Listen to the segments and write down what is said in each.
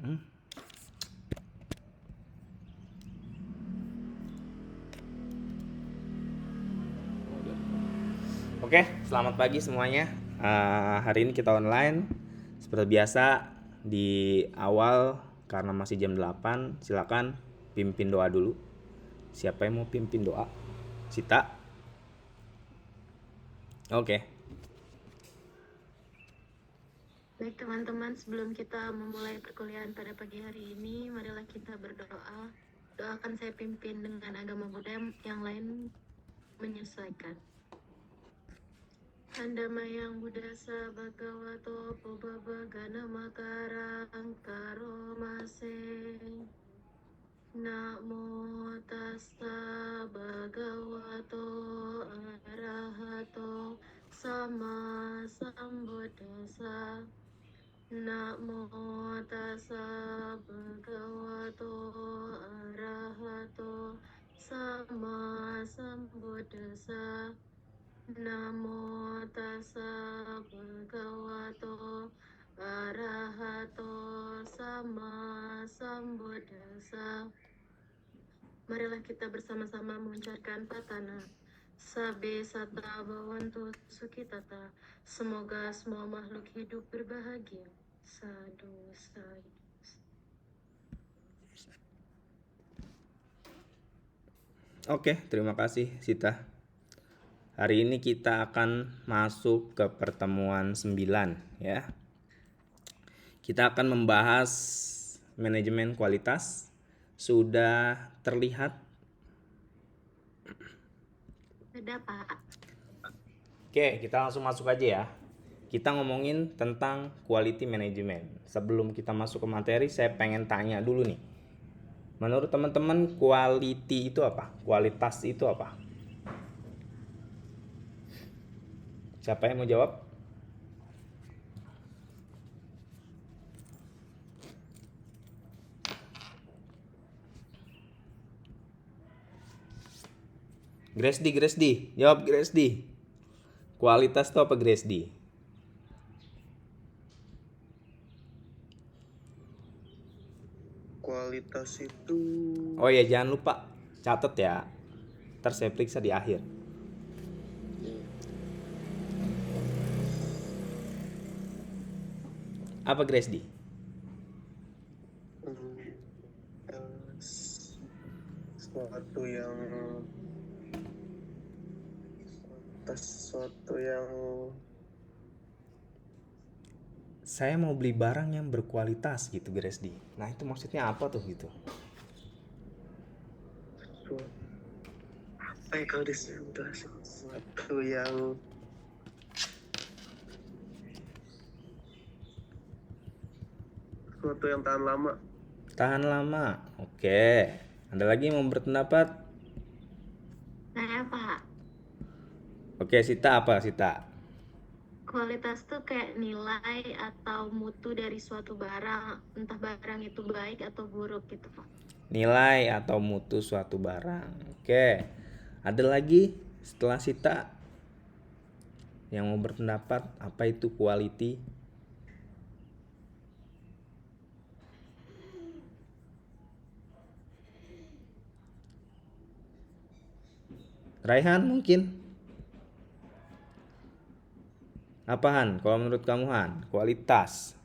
Oke, selamat pagi semuanya. Hari ini kita online. Seperti biasa di awal karena masih jam 8, silakan pimpin doa dulu. Siapa yang mau pimpin doa? Sita? Oke. Baik teman-teman, sebelum kita memulai perkuliahan pada pagi hari ini, marilah kita berdoa. Doakan saya pimpin dengan agama Buddha yang lain menyesuaikan. Andamayang Buddhasa Bhagavato Pubabagana Makarang Karomase. Namo tassa bhagavato arahato sama sambuddhassa. Namo tassa bhagavato arahato sama sambuddhassa. Namo tassa bhagavato arahato sama sambuddhassa. Marilah kita bersama-sama mengucapkan patana. Sabe sata bhavantu sukhitata. Semoga semua makhluk hidup berbahagia. Sadu, sadu. Oke, terima kasih Sita. Hari ini kita akan masuk ke pertemuan 9 ya. Kita akan membahas manajemen kualitas. Sudah terlihat? Sudah, Pak. Oke, kita langsung masuk aja ya. Kita ngomongin tentang quality management. Sebelum kita masuk ke materi, saya pengen tanya dulu nih. Menurut teman-teman, quality itu apa? Kualitas itu apa? Siapa yang mau jawab? Gresdi. Jawab Gresdi. Kualitas itu apa Gresdi? Kualitas itu Oh ya, jangan lupa catat ya. Ntar saya periksa di akhir. Apa Gresdi? sesuatu yang Saya mau beli barang yang berkualitas gitu Gresdi. Nah itu maksudnya apa tuh gitu? apa ya kalau disebut sesuatu yang tahan lama. Tahan lama. Oke. Ada lagi yang mau berpendapat? Saya, Pak. Oke, Sita apa Sita? Kualitas tuh kayak nilai atau mutu dari suatu barang, entah barang itu baik atau buruk gitu, Pak. Nilai atau mutu suatu barang. Oke. Ada lagi setelah Sita yang mau berpendapat apa itu quality? Raihan mungkin? Apa Han? Kalau menurut kamu Han, kualitas.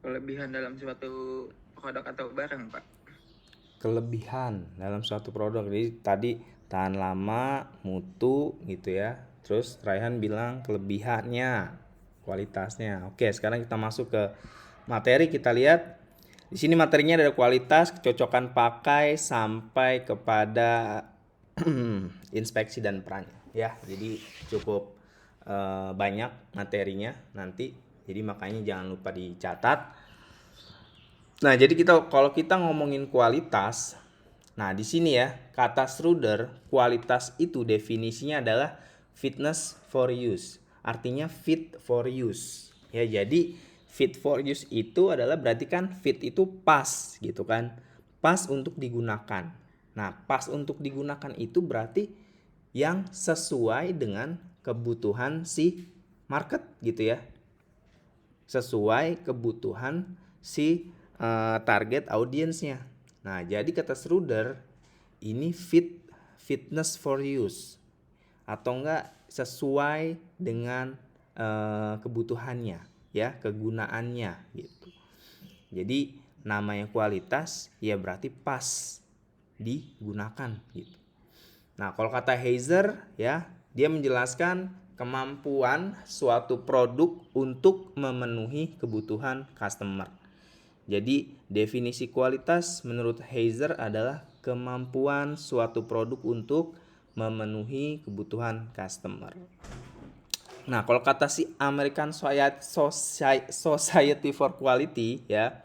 Kelebihan dalam suatu produk atau barang, Pak. Kelebihan dalam suatu produk. Jadi tadi tahan lama, mutu gitu ya. Terus Raihan bilang kelebihannya, kualitasnya. Oke, sekarang kita masuk ke materi. Kita lihat di sini materinya ada kualitas, kecocokan pakai sampai kepada inspeksi dan perannya ya. Jadi cukup banyak materinya nanti. Jadi makanya jangan lupa dicatat. Nah, jadi kalau kita ngomongin kualitas, nah di sini ya kata Schroeder, kualitas itu definisinya adalah fitness for use. Artinya fit for use. Ya, jadi fit for use itu adalah berarti kan fit itu pas gitu kan. pas untuk digunakan. Nah, pas untuk digunakan itu berarti yang sesuai dengan kebutuhan si market gitu ya. Sesuai kebutuhan si target audiensnya. Nah, jadi kata Schroeder ini fitness for use atau enggak sesuai dengan kebutuhannya ya, kegunaannya gitu. Jadi namanya kualitas ya berarti pas digunakan gitu. Nah, kalau kata Heiser ya, dia menjelaskan kemampuan suatu produk untuk memenuhi kebutuhan customer. Jadi, definisi kualitas menurut Heiser adalah kemampuan suatu produk untuk memenuhi kebutuhan customer. Nah, kalau kata si American Society for Quality ya,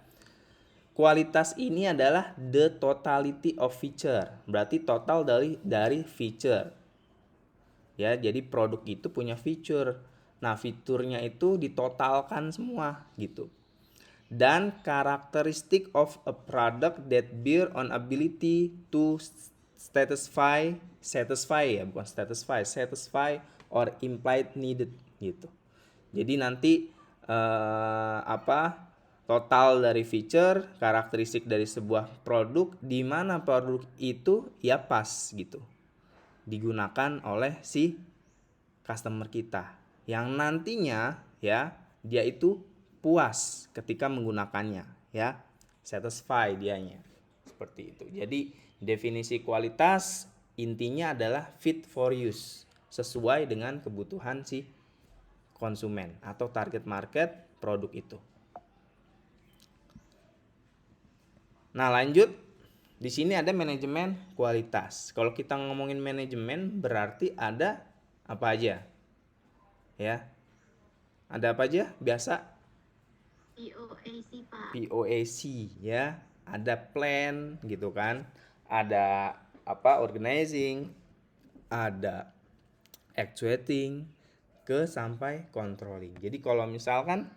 kualitas ini adalah the totality of feature. Berarti total dari feature. Ya, jadi produk itu punya feature. Nah, fiturnya itu ditotalkan semua gitu. Dan characteristic of a product that bear on ability to satisfy or implied needed gitu. Jadi nanti total dari feature, karakteristik dari sebuah produk, di mana produk itu ya pas gitu digunakan oleh si customer kita yang nantinya ya dia itu puas ketika menggunakannya ya, satisfy dianya seperti itu. Jadi definisi kualitas intinya adalah fit for use, sesuai dengan kebutuhan si konsumen atau target market produk itu. Nah, lanjut. Di sini ada manajemen kualitas. Kalau kita ngomongin manajemen berarti ada apa aja? Ya. Ada apa aja? Biasa POAC, Pak. POAC ya. Ada plan gitu kan. Ada organizing, ada actuating sampai controlling. Jadi kalau misalkan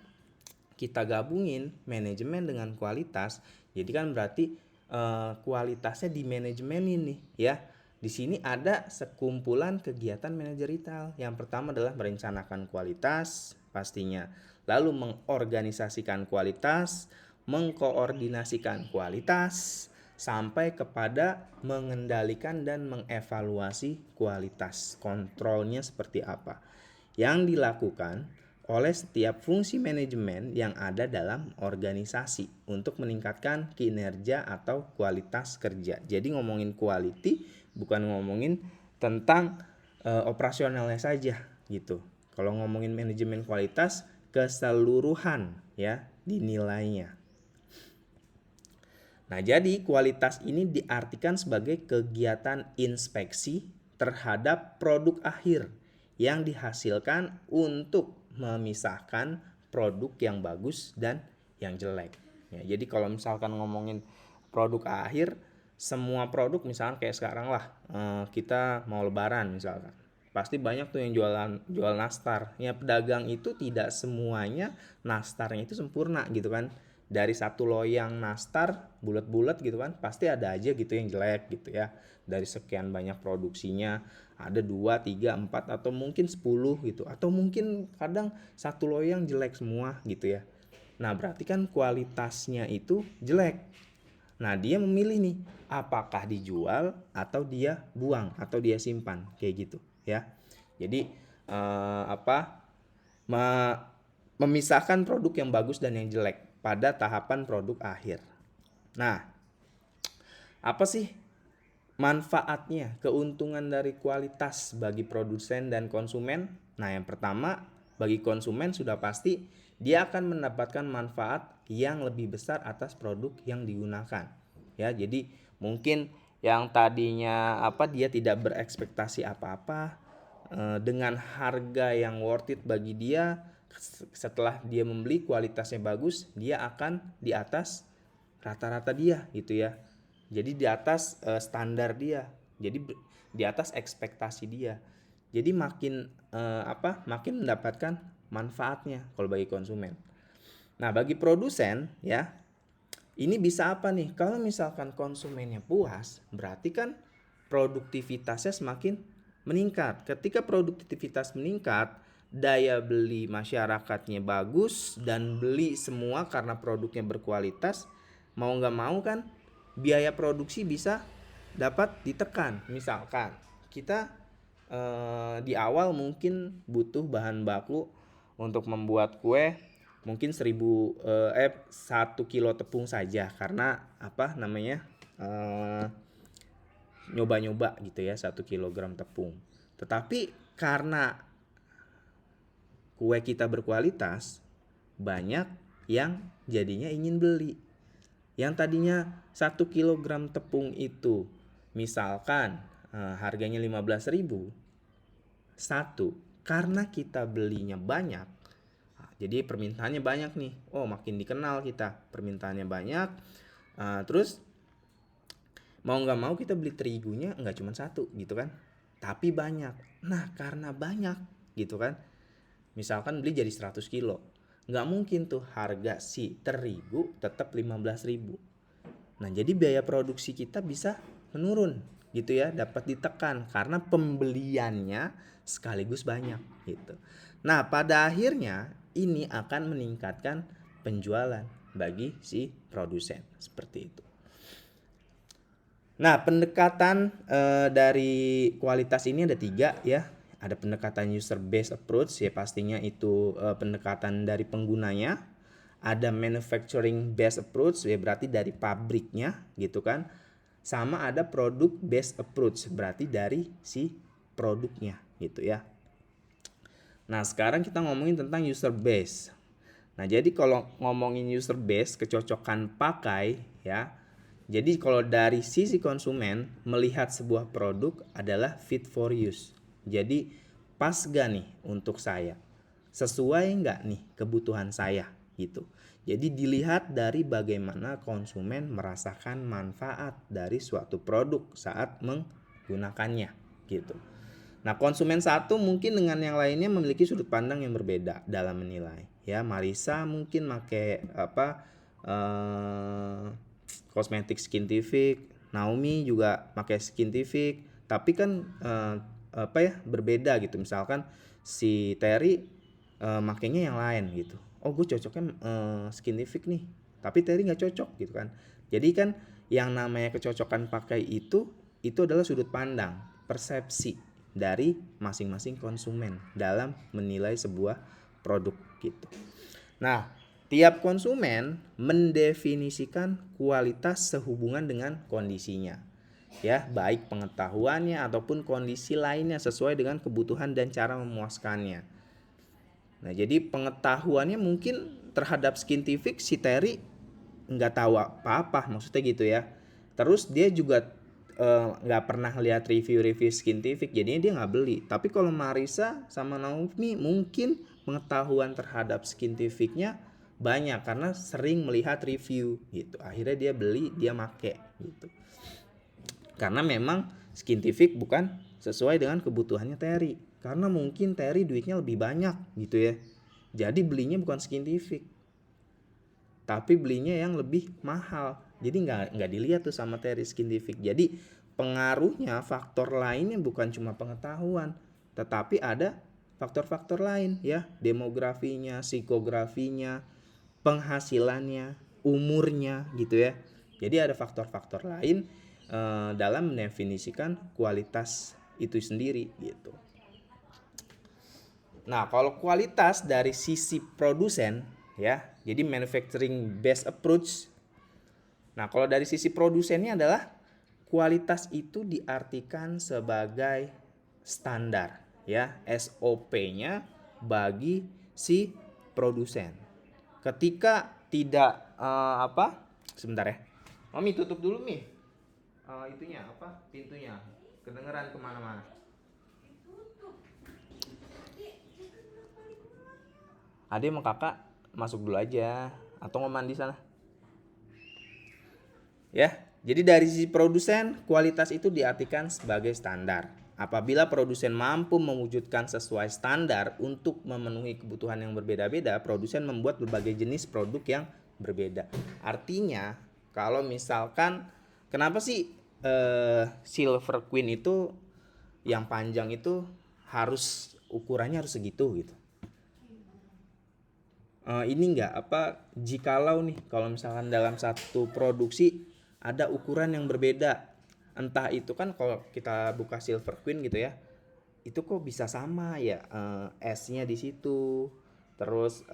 kita gabungin manajemen dengan kualitas, jadi kan berarti kualitasnya di manajemen ini ya. Di sini ada sekumpulan kegiatan manajerial. Yang pertama adalah merencanakan kualitas pastinya, lalu mengorganisasikan kualitas, mengkoordinasikan kualitas, sampai kepada mengendalikan dan mengevaluasi kualitas. Kontrolnya seperti apa yang dilakukan oleh setiap fungsi manajemen yang ada dalam organisasi untuk meningkatkan kinerja atau kualitas kerja. Jadi ngomongin quality bukan ngomongin tentang operasionalnya saja gitu. Kalau ngomongin manajemen kualitas keseluruhan ya dinilainya. Nah, jadi kualitas ini diartikan sebagai kegiatan inspeksi terhadap produk akhir yang dihasilkan untuk memisahkan produk yang bagus dan yang jelek. Ya, jadi kalau misalkan ngomongin produk akhir, semua produk misalkan kayak sekarang lah kita mau lebaran misalkan, pasti banyak tuh yang jual nastar. Ya, pedagang itu tidak semuanya nastarnya itu sempurna gitu kan. Dari satu loyang nastar bulat-bulat gitu kan, pasti ada aja gitu yang jelek gitu ya. Dari sekian banyak produksinya ada 2, 3, 4 atau mungkin 10 gitu. Atau mungkin kadang satu loyang jelek semua gitu ya. Nah, berarti kan kualitasnya itu jelek. Nah, dia memilih nih apakah dijual atau dia buang atau dia simpan kayak gitu ya. Jadi memisahkan produk yang bagus dan yang jelek pada tahapan produk akhir. Nah, apa sih manfaatnya, keuntungan dari kualitas bagi produsen dan konsumen? Nah, yang pertama, bagi konsumen sudah pasti dia akan mendapatkan manfaat yang lebih besar atas produk yang digunakan. Ya, jadi mungkin yang tadinya dia tidak berekspektasi apa-apa, dengan harga yang worth it bagi dia, setelah dia membeli kualitasnya bagus, dia akan di atas rata-rata dia gitu ya. Jadi di atas standar dia. Jadi di atas ekspektasi dia. Jadi makin mendapatkan manfaatnya kalau bagi konsumen. Nah, bagi produsen ya, Ini bisa apa nih? Kalau misalkan konsumennya puas, berarti kan produktivitasnya semakin meningkat. Ketika produktivitas meningkat, daya beli masyarakatnya bagus dan beli semua karena produknya berkualitas, mau nggak mau kan biaya produksi bisa dapat ditekan. Misalkan kita di awal mungkin butuh bahan baku untuk membuat kue mungkin 1 kilo tepung saja, karena apa namanya nyoba-nyoba gitu ya 1 kilogram tepung. Tetapi karena kue kita berkualitas, banyak yang jadinya ingin beli. Yang tadinya 1 kilogram tepung itu misalkan harganya 15.000 satu, karena kita belinya banyak, jadi permintaannya banyak nih. Oh, makin dikenal kita, permintaannya banyak. Terus mau nggak mau kita beli terigunya nggak cuma satu gitu kan, tapi banyak. Nah, karena banyak gitu kan, misalkan beli jadi 100 kilo, nggak mungkin tuh harga si terigu tetap 15.000. Nah, jadi biaya produksi kita bisa menurun gitu ya, dapat ditekan karena pembeliannya sekaligus banyak gitu. Nah, pada akhirnya ini akan meningkatkan penjualan bagi si produsen seperti itu. Nah, pendekatan dari kualitas ini ada 3 ya. Ada pendekatan user based approach ya, pastinya itu pendekatan dari penggunanya. Ada manufacturing based approach ya, berarti dari pabriknya gitu kan. Sama ada product based approach, berarti dari si produknya gitu ya. Nah, sekarang kita ngomongin tentang user base. Nah, jadi kalau ngomongin user base, kecocokan pakai ya. Jadi kalau dari sisi konsumen melihat sebuah produk adalah fit for use. Jadi pas gak nih untuk saya? Sesuai gak nih kebutuhan saya gitu. Jadi dilihat dari bagaimana konsumen merasakan manfaat dari suatu produk saat menggunakannya gitu. Nah, konsumen satu mungkin dengan yang lainnya memiliki sudut pandang yang berbeda dalam menilai. Ya, Marisa mungkin pakai kosmetik scientific, Naomi juga pakai scientific, tapi kan berbeda gitu. Misalkan si Terry makainya yang lain gitu. Oh, gue cocoknya scientific nih, tapi Terry nggak cocok gitu kan. Jadi kan yang namanya kecocokan pakai itu adalah sudut pandang, persepsi dari masing-masing konsumen dalam menilai sebuah produk gitu. Nah, tiap konsumen mendefinisikan kualitas sehubungan dengan kondisinya. Ya, baik pengetahuannya ataupun kondisi lainnya sesuai dengan kebutuhan dan cara memuaskannya. Nah, jadi pengetahuannya mungkin terhadap scientific si Terry nggak tahu apa-apa, maksudnya gitu ya. Terus dia juga nggak pernah lihat review scientific, jadinya dia nggak beli. Tapi kalau Marisa sama Naomi mungkin pengetahuan terhadap scientificnya banyak karena sering melihat review gitu. Akhirnya dia beli, dia make gitu. Karena memang scientific bukan sesuai dengan kebutuhannya Terry. Karena mungkin Terry duitnya lebih banyak gitu ya. Jadi belinya bukan scientific, tapi belinya yang lebih mahal. Jadi nggak dilihat tuh sama Terry scientific. Jadi pengaruhnya faktor lainnya bukan cuma pengetahuan, tetapi ada faktor-faktor lain ya, demografinya, psikografinya, penghasilannya, umurnya gitu ya. Jadi ada faktor-faktor lain dalam mendefinisikan kualitas itu sendiri gitu. Nah, kalau kualitas dari sisi produsen ya, jadi manufacturing based approach. Nah, kalau dari sisi produsennya adalah kualitas itu diartikan sebagai standar ya, SOP-nya bagi si produsen. Ketika tidak sebentar ya. Mami tutup dulu Mi. Pintunya. Kedengeran kemana-mana. Ade sama kakak masuk dulu aja atau mau mandi sana. Ya, jadi dari sisi produsen, kualitas itu diartikan sebagai standar. Apabila produsen mampu mewujudkan sesuai standar untuk memenuhi kebutuhan yang berbeda-beda, produsen membuat berbagai jenis produk yang berbeda. Artinya kalau misalkan kenapa sih Silver Queen itu yang panjang itu harus ukurannya harus segitu gitu. Ini enggak apa jikalau nih kalau misalkan dalam satu produksi ada ukuran yang berbeda. Entah itu kan kalau kita buka Silver Queen gitu ya. Itu kok bisa sama ya, S-nya di situ. Terus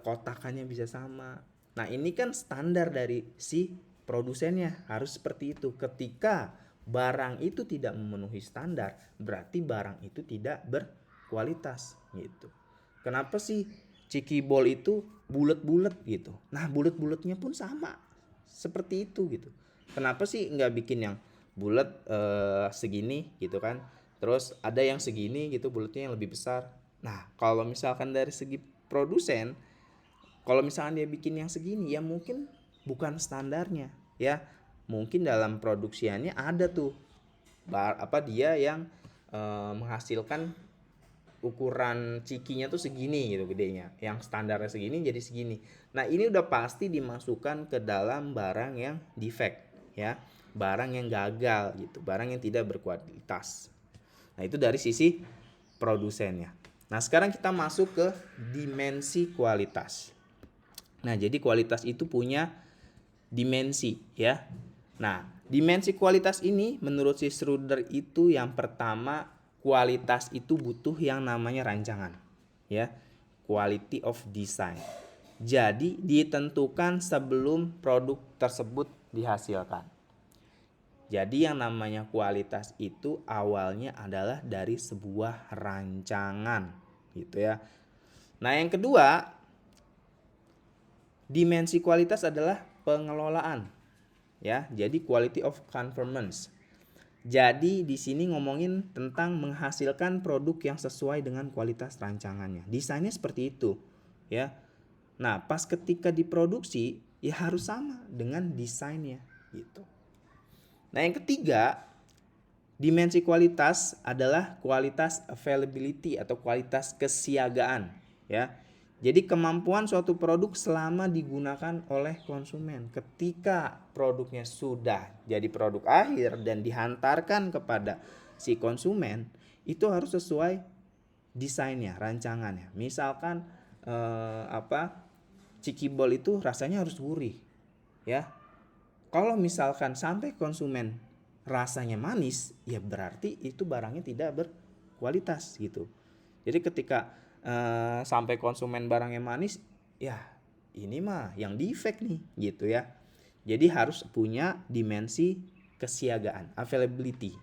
kotakannya bisa sama. Nah, ini kan standar dari si produsennya harus seperti itu. Ketika barang itu tidak memenuhi standar, berarti barang itu tidak berkualitas gitu. Kenapa sih Ciki Ball itu bulat-bulat gitu? Nah, bulat-bulatnya pun sama seperti itu gitu. Kenapa sih nggak bikin yang bulat segini gitu kan? Terus ada yang segini gitu bulatnya yang lebih besar. Nah, kalau misalkan dari segi produsen, kalau misalkan dia bikin yang segini ya mungkin bukan standarnya ya. Mungkin dalam produksiannya ada tuh dia yang menghasilkan ukuran cikinya tuh segini gitu gedenya. Yang standarnya segini jadi segini. Nah, ini udah pasti dimasukkan ke dalam barang yang defect ya. Barang yang gagal gitu, barang yang tidak berkualitas. Nah, itu dari sisi produsennya. Nah, sekarang kita masuk ke dimensi kualitas. Nah, jadi kualitas itu punya dimensi ya. Nah, dimensi kualitas ini menurut si Schroeder itu yang pertama, kualitas itu butuh yang namanya rancangan ya. Quality of design. Jadi ditentukan sebelum produk tersebut dihasilkan. Jadi yang namanya kualitas itu awalnya adalah dari sebuah rancangan gitu ya. Nah, yang kedua, dimensi kualitas adalah pengelolaan ya. Jadi quality of conformance. Jadi di sini ngomongin tentang menghasilkan produk yang sesuai dengan kualitas rancangannya. Desainnya seperti itu ya. Nah, pas ketika diproduksi ya harus sama dengan desainnya gitu. Nah, yang ketiga, dimensi kualitas adalah kualitas availability atau kualitas kesiagaan ya. Jadi kemampuan suatu produk selama digunakan oleh konsumen. Ketika produknya sudah jadi produk akhir dan dihantarkan kepada si konsumen, itu harus sesuai desainnya, rancangannya. Misalkan Ciki Ball itu rasanya harus gurih ya. Kalau misalkan sampai konsumen rasanya manis, ya berarti itu barangnya tidak berkualitas gitu. Jadi ketika sampai konsumen barangnya manis, ya ini mah yang defect nih gitu ya. Jadi harus punya dimensi kesiagaan, availability.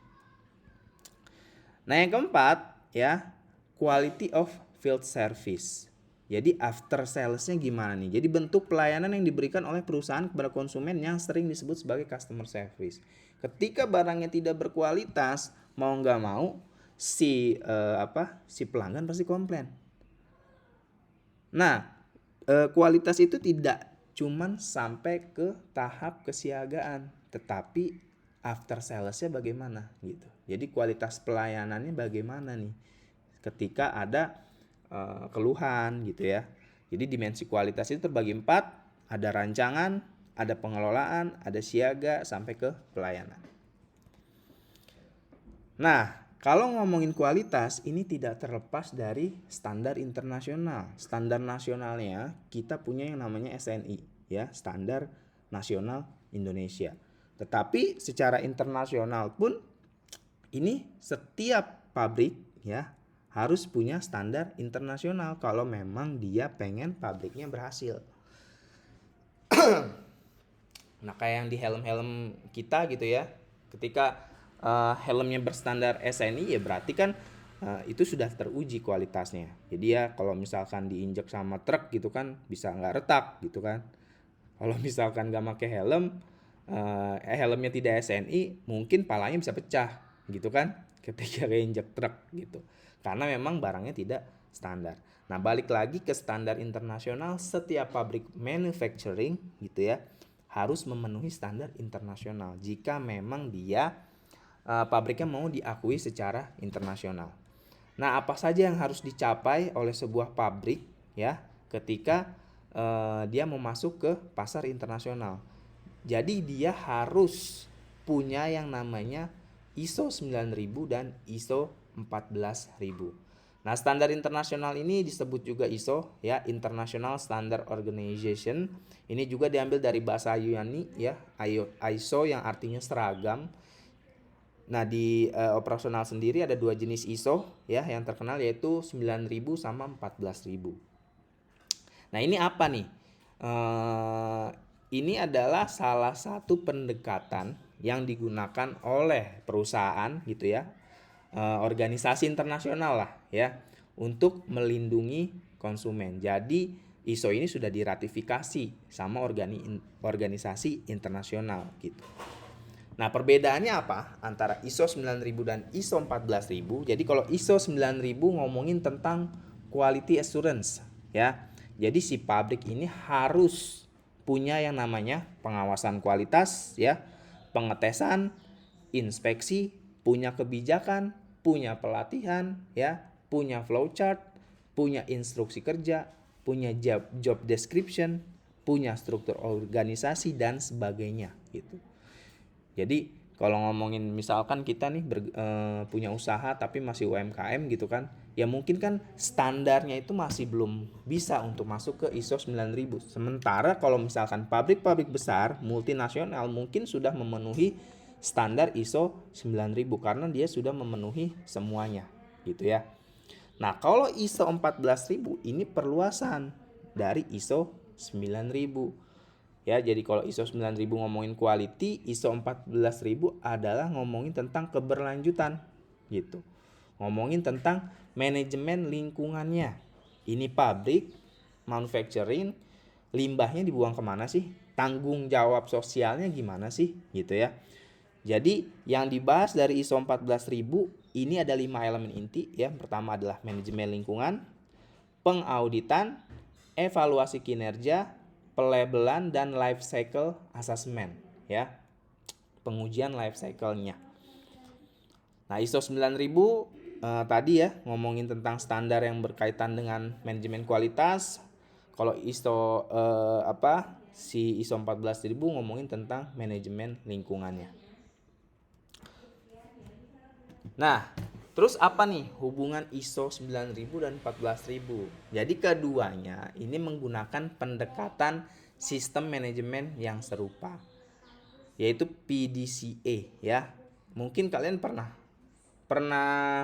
Nah, yang keempat ya, quality of field service. Jadi after salesnya gimana nih? Jadi bentuk pelayanan yang diberikan oleh perusahaan kepada konsumen yang sering disebut sebagai customer service. Ketika barangnya tidak berkualitas, mau nggak mau si pelanggan pasti komplain. Nah, kualitas itu tidak cuman sampai ke tahap kesiagaan, tetapi after salesnya bagaimana gitu. Jadi kualitas pelayanannya bagaimana nih? Ketika ada keluhan gitu ya. Jadi dimensi kualitas itu terbagi 4, ada rancangan, ada pengelolaan, ada siaga sampai ke pelayanan. Nah, kalau ngomongin kualitas ini tidak terlepas dari standar internasional. Standar nasionalnya kita punya yang namanya SNI ya, Standar Nasional Indonesia. Tetapi secara internasional pun ini setiap pabrik ya harus punya standar internasional kalau memang dia pengen pabriknya berhasil. Nah, kayak yang di helm-helm kita gitu ya. Ketika helmnya berstandar SNI ya berarti kan itu sudah teruji kualitasnya. Jadi ya kalau misalkan diinjek sama truk gitu kan bisa nggak retak gitu kan. Kalau misalkan nggak pakai helm, helmnya tidak SNI mungkin palanya bisa pecah gitu kan ketika keinjek truk gitu. Karena memang barangnya tidak standar. Nah, balik lagi ke standar internasional, setiap pabrik manufacturing gitu ya harus memenuhi standar internasional jika memang dia pabriknya mau diakui secara internasional. Nah, apa saja yang harus dicapai oleh sebuah pabrik ya ketika dia mau masuk ke pasar internasional. Jadi dia harus punya yang namanya ISO 9000 dan ISO 14000. Nah, standar internasional ini disebut juga ISO ya, International Standard Organization. Ini juga diambil dari bahasa Yunani ya, ISO yang artinya seragam. Nah, di operasional sendiri ada dua jenis ISO ya yang terkenal, yaitu 9000 sama 14000. Nah, ini apa nih? Ini adalah salah satu pendekatan yang digunakan oleh perusahaan gitu ya, organisasi internasional lah ya, untuk melindungi konsumen. Jadi ISO ini sudah diratifikasi sama organisasi internasional gitu. Nah, perbedaannya apa antara ISO 9000 dan ISO 14000? Jadi kalau ISO 9000 ngomongin tentang quality assurance ya. Jadi si pabrik ini harus punya yang namanya pengawasan kualitas ya, pengetesan, inspeksi, punya kebijakan, punya pelatihan ya, punya flowchart, punya instruksi kerja, punya job description, punya struktur organisasi dan sebagainya gitu. Jadi kalau ngomongin misalkan kita nih punya usaha tapi masih UMKM gitu kan, ya mungkin kan standarnya itu masih belum bisa untuk masuk ke ISO 9000. Sementara kalau misalkan pabrik-pabrik besar multinasional mungkin sudah memenuhi standar ISO 9000 karena dia sudah memenuhi semuanya gitu ya. Nah, kalau ISO 14000 ini perluasan dari ISO 9000. Ya, jadi kalau ISO 9000 ngomongin quality, ISO 14000 adalah ngomongin tentang keberlanjutan gitu. Ngomongin tentang manajemen lingkungannya. Ini pabrik, manufacturing, limbahnya dibuang kemana sih? Tanggung jawab sosialnya gimana sih? Gitu ya. Jadi yang dibahas dari ISO 14000 ini ada 5 elemen inti ya. Pertama adalah manajemen lingkungan, pengauditan, evaluasi kinerja, pelabelan dan life cycle assessment ya. Pengujian life cycle-nya. Nah, ISO 9000 tadi ya ngomongin tentang standar yang berkaitan dengan manajemen kualitas. Kalau ISO si ISO 14000 ngomongin tentang manajemen lingkungannya. Nah, terus apa nih hubungan ISO 9000 dan 14000? Jadi keduanya ini menggunakan pendekatan sistem manajemen yang serupa, yaitu PDCA ya. Mungkin kalian pernah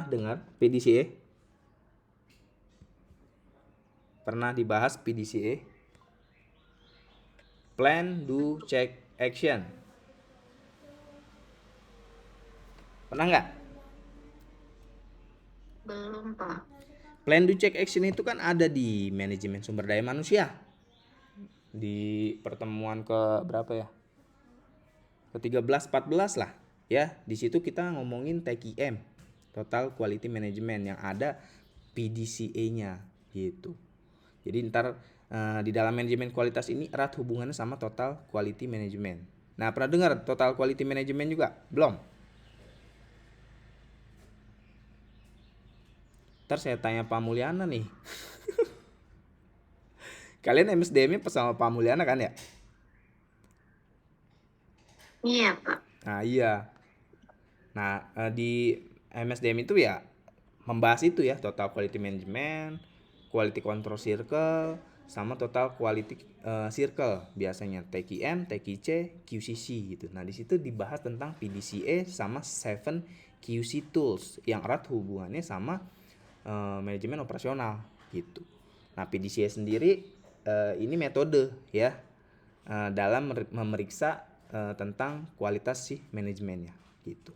dengar PDCA? Pernah dibahas PDCA? Plan, Do, Check, Action. Pernah nggak? Belum, Pak. Plan, Do, Check, Action itu kan ada di manajemen sumber daya manusia. Di pertemuan ke berapa ya? Ke-13 14 lah ya. Di situ kita ngomongin TQM, Total Quality Management, yang ada PDCA-nya gitu. Jadi ntar di dalam manajemen kualitas ini erat hubungannya sama Total Quality Management. Nah, pernah dengar Total Quality Management juga? Belum? Ntar saya tanya Pak Mulyana nih. Kalian MSDM-nya pas sama Pak Mulyana kan ya? Iya, Pak. Nah, iya. Nah, di MSDM itu ya membahas itu ya, Total Quality Management, Quality Control Circle, sama Total Quality Circle, biasanya TQM, TQC, QCC gitu. Nah, di situ dibahas tentang PDCA sama 7 QC tools yang erat hubungannya sama manajemen operasional gitu. Nah, PDCA sendiri ini metode ya dalam memeriksa tentang kualitas si manajemennya gitu.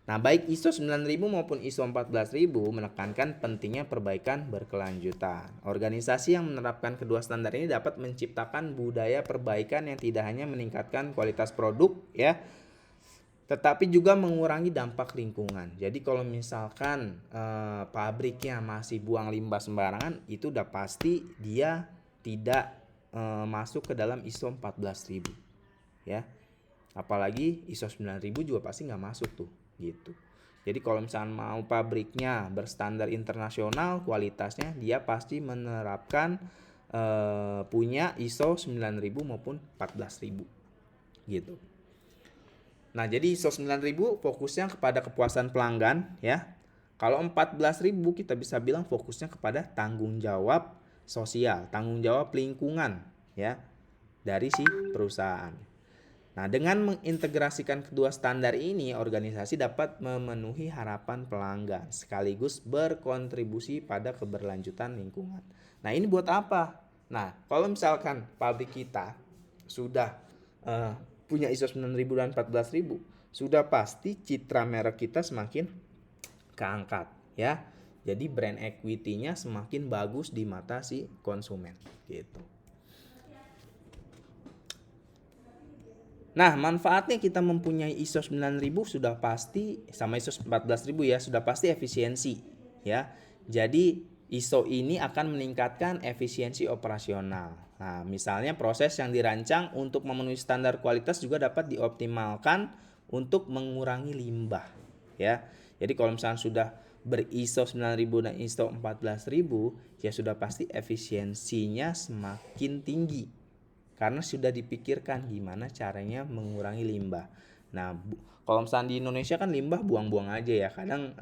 Nah, baik ISO 9000 maupun ISO 14000 menekankan pentingnya perbaikan berkelanjutan. Organisasi yang menerapkan kedua standar ini dapat menciptakan budaya perbaikan yang tidak hanya meningkatkan kualitas produk ya, tetapi juga mengurangi dampak lingkungan. Jadi kalau misalkan pabriknya masih buang limbah sembarangan, itu udah pasti dia tidak masuk ke dalam ISO 14000 ya. Apalagi ISO 9000 juga pasti nggak masuk tuh gitu. Jadi kalau misalkan mau pabriknya berstandar internasional kualitasnya, dia pasti menerapkan punya ISO 9000 maupun 14000 gitu. Nah, jadi ISO 9000 fokusnya kepada kepuasan pelanggan ya. Kalau 14000 kita bisa bilang fokusnya kepada tanggung jawab sosial, tanggung jawab lingkungan ya dari si perusahaan. Nah, dengan mengintegrasikan kedua standar ini, organisasi dapat memenuhi harapan pelanggan sekaligus berkontribusi pada keberlanjutan lingkungan. Nah, ini buat apa? Nah, kalau misalkan pabrik kita sudah punya ISO 9000 dan 14000, sudah pasti citra merek kita semakin keangkat ya. Jadi brand equity-nya semakin bagus di mata si konsumen gitu. Nah, manfaatnya kita mempunyai ISO 9000 sudah pasti sama ISO 14000 ya, sudah pasti efisiensi ya. Jadi ISO ini akan meningkatkan efisiensi operasional. Nah, misalnya proses yang dirancang untuk memenuhi standar kualitas juga dapat dioptimalkan untuk mengurangi limbah ya. Jadi kalau misalnya sudah ber-ISO 9000 dan ISO 14000 ya sudah pasti efisiensinya semakin tinggi. Karena sudah dipikirkan gimana caranya mengurangi limbah. Nah, kalau misalnya di Indonesia kan limbah buang-buang aja ya, kadang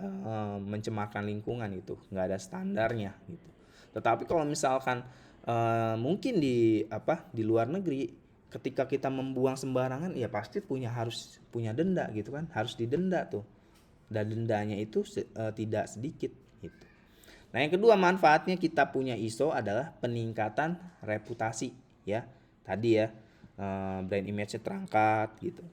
mencemarkan lingkungan itu, nggak ada standarnya gitu. Tetapi kalau misalkan mungkin di luar negeri, ketika kita membuang sembarangan, ya pasti harus punya denda gitu kan, harus didenda tuh. Dan dendanya itu tidak sedikit gitu. Nah, yang kedua manfaatnya kita punya ISO adalah peningkatan reputasi ya. Tadi ya, brand image-nya terangkat gitu.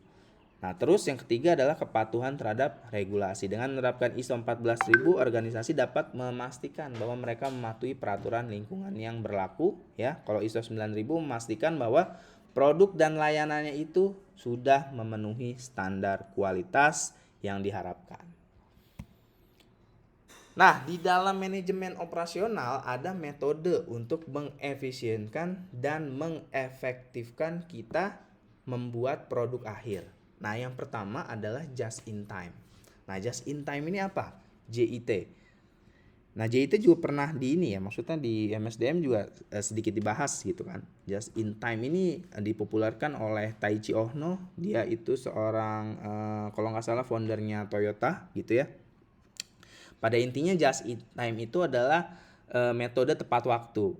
Nah, terus yang ketiga adalah kepatuhan terhadap regulasi. Dengan menerapkan ISO 14000, organisasi dapat memastikan bahwa mereka mematuhi peraturan lingkungan yang berlaku ya. Kalau ISO 9000 memastikan bahwa produk dan layanannya itu sudah memenuhi standar kualitas yang diharapkan. Nah, di dalam manajemen operasional ada metode untuk mengefisienkan dan mengefektifkan kita membuat produk akhir. Nah, yang pertama adalah just in time. Nah, just in time ini apa? JIT. Nah, JIT juga pernah maksudnya di MSDM juga sedikit dibahas gitu kan. Just in time ini dipopulerkan oleh Taichi Ohno. Dia itu seorang kalau nggak salah foundernya Toyota gitu ya. Pada intinya just in time itu adalah metode tepat waktu.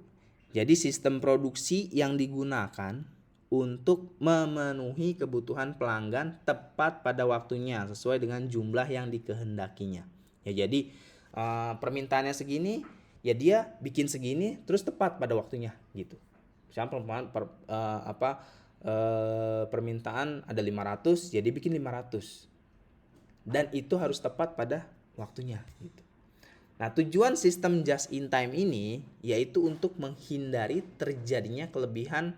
Jadi sistem produksi yang digunakan untuk memenuhi kebutuhan pelanggan tepat pada waktunya sesuai dengan jumlah yang dikehendakinya. Ya, jadi permintaannya segini, ya dia bikin segini terus tepat pada waktunya gitu. Misalnya permintaan ada 500, jadi bikin 500. Dan itu harus tepat pada waktunya gitu. Nah, tujuan sistem just in time ini yaitu untuk menghindari terjadinya kelebihan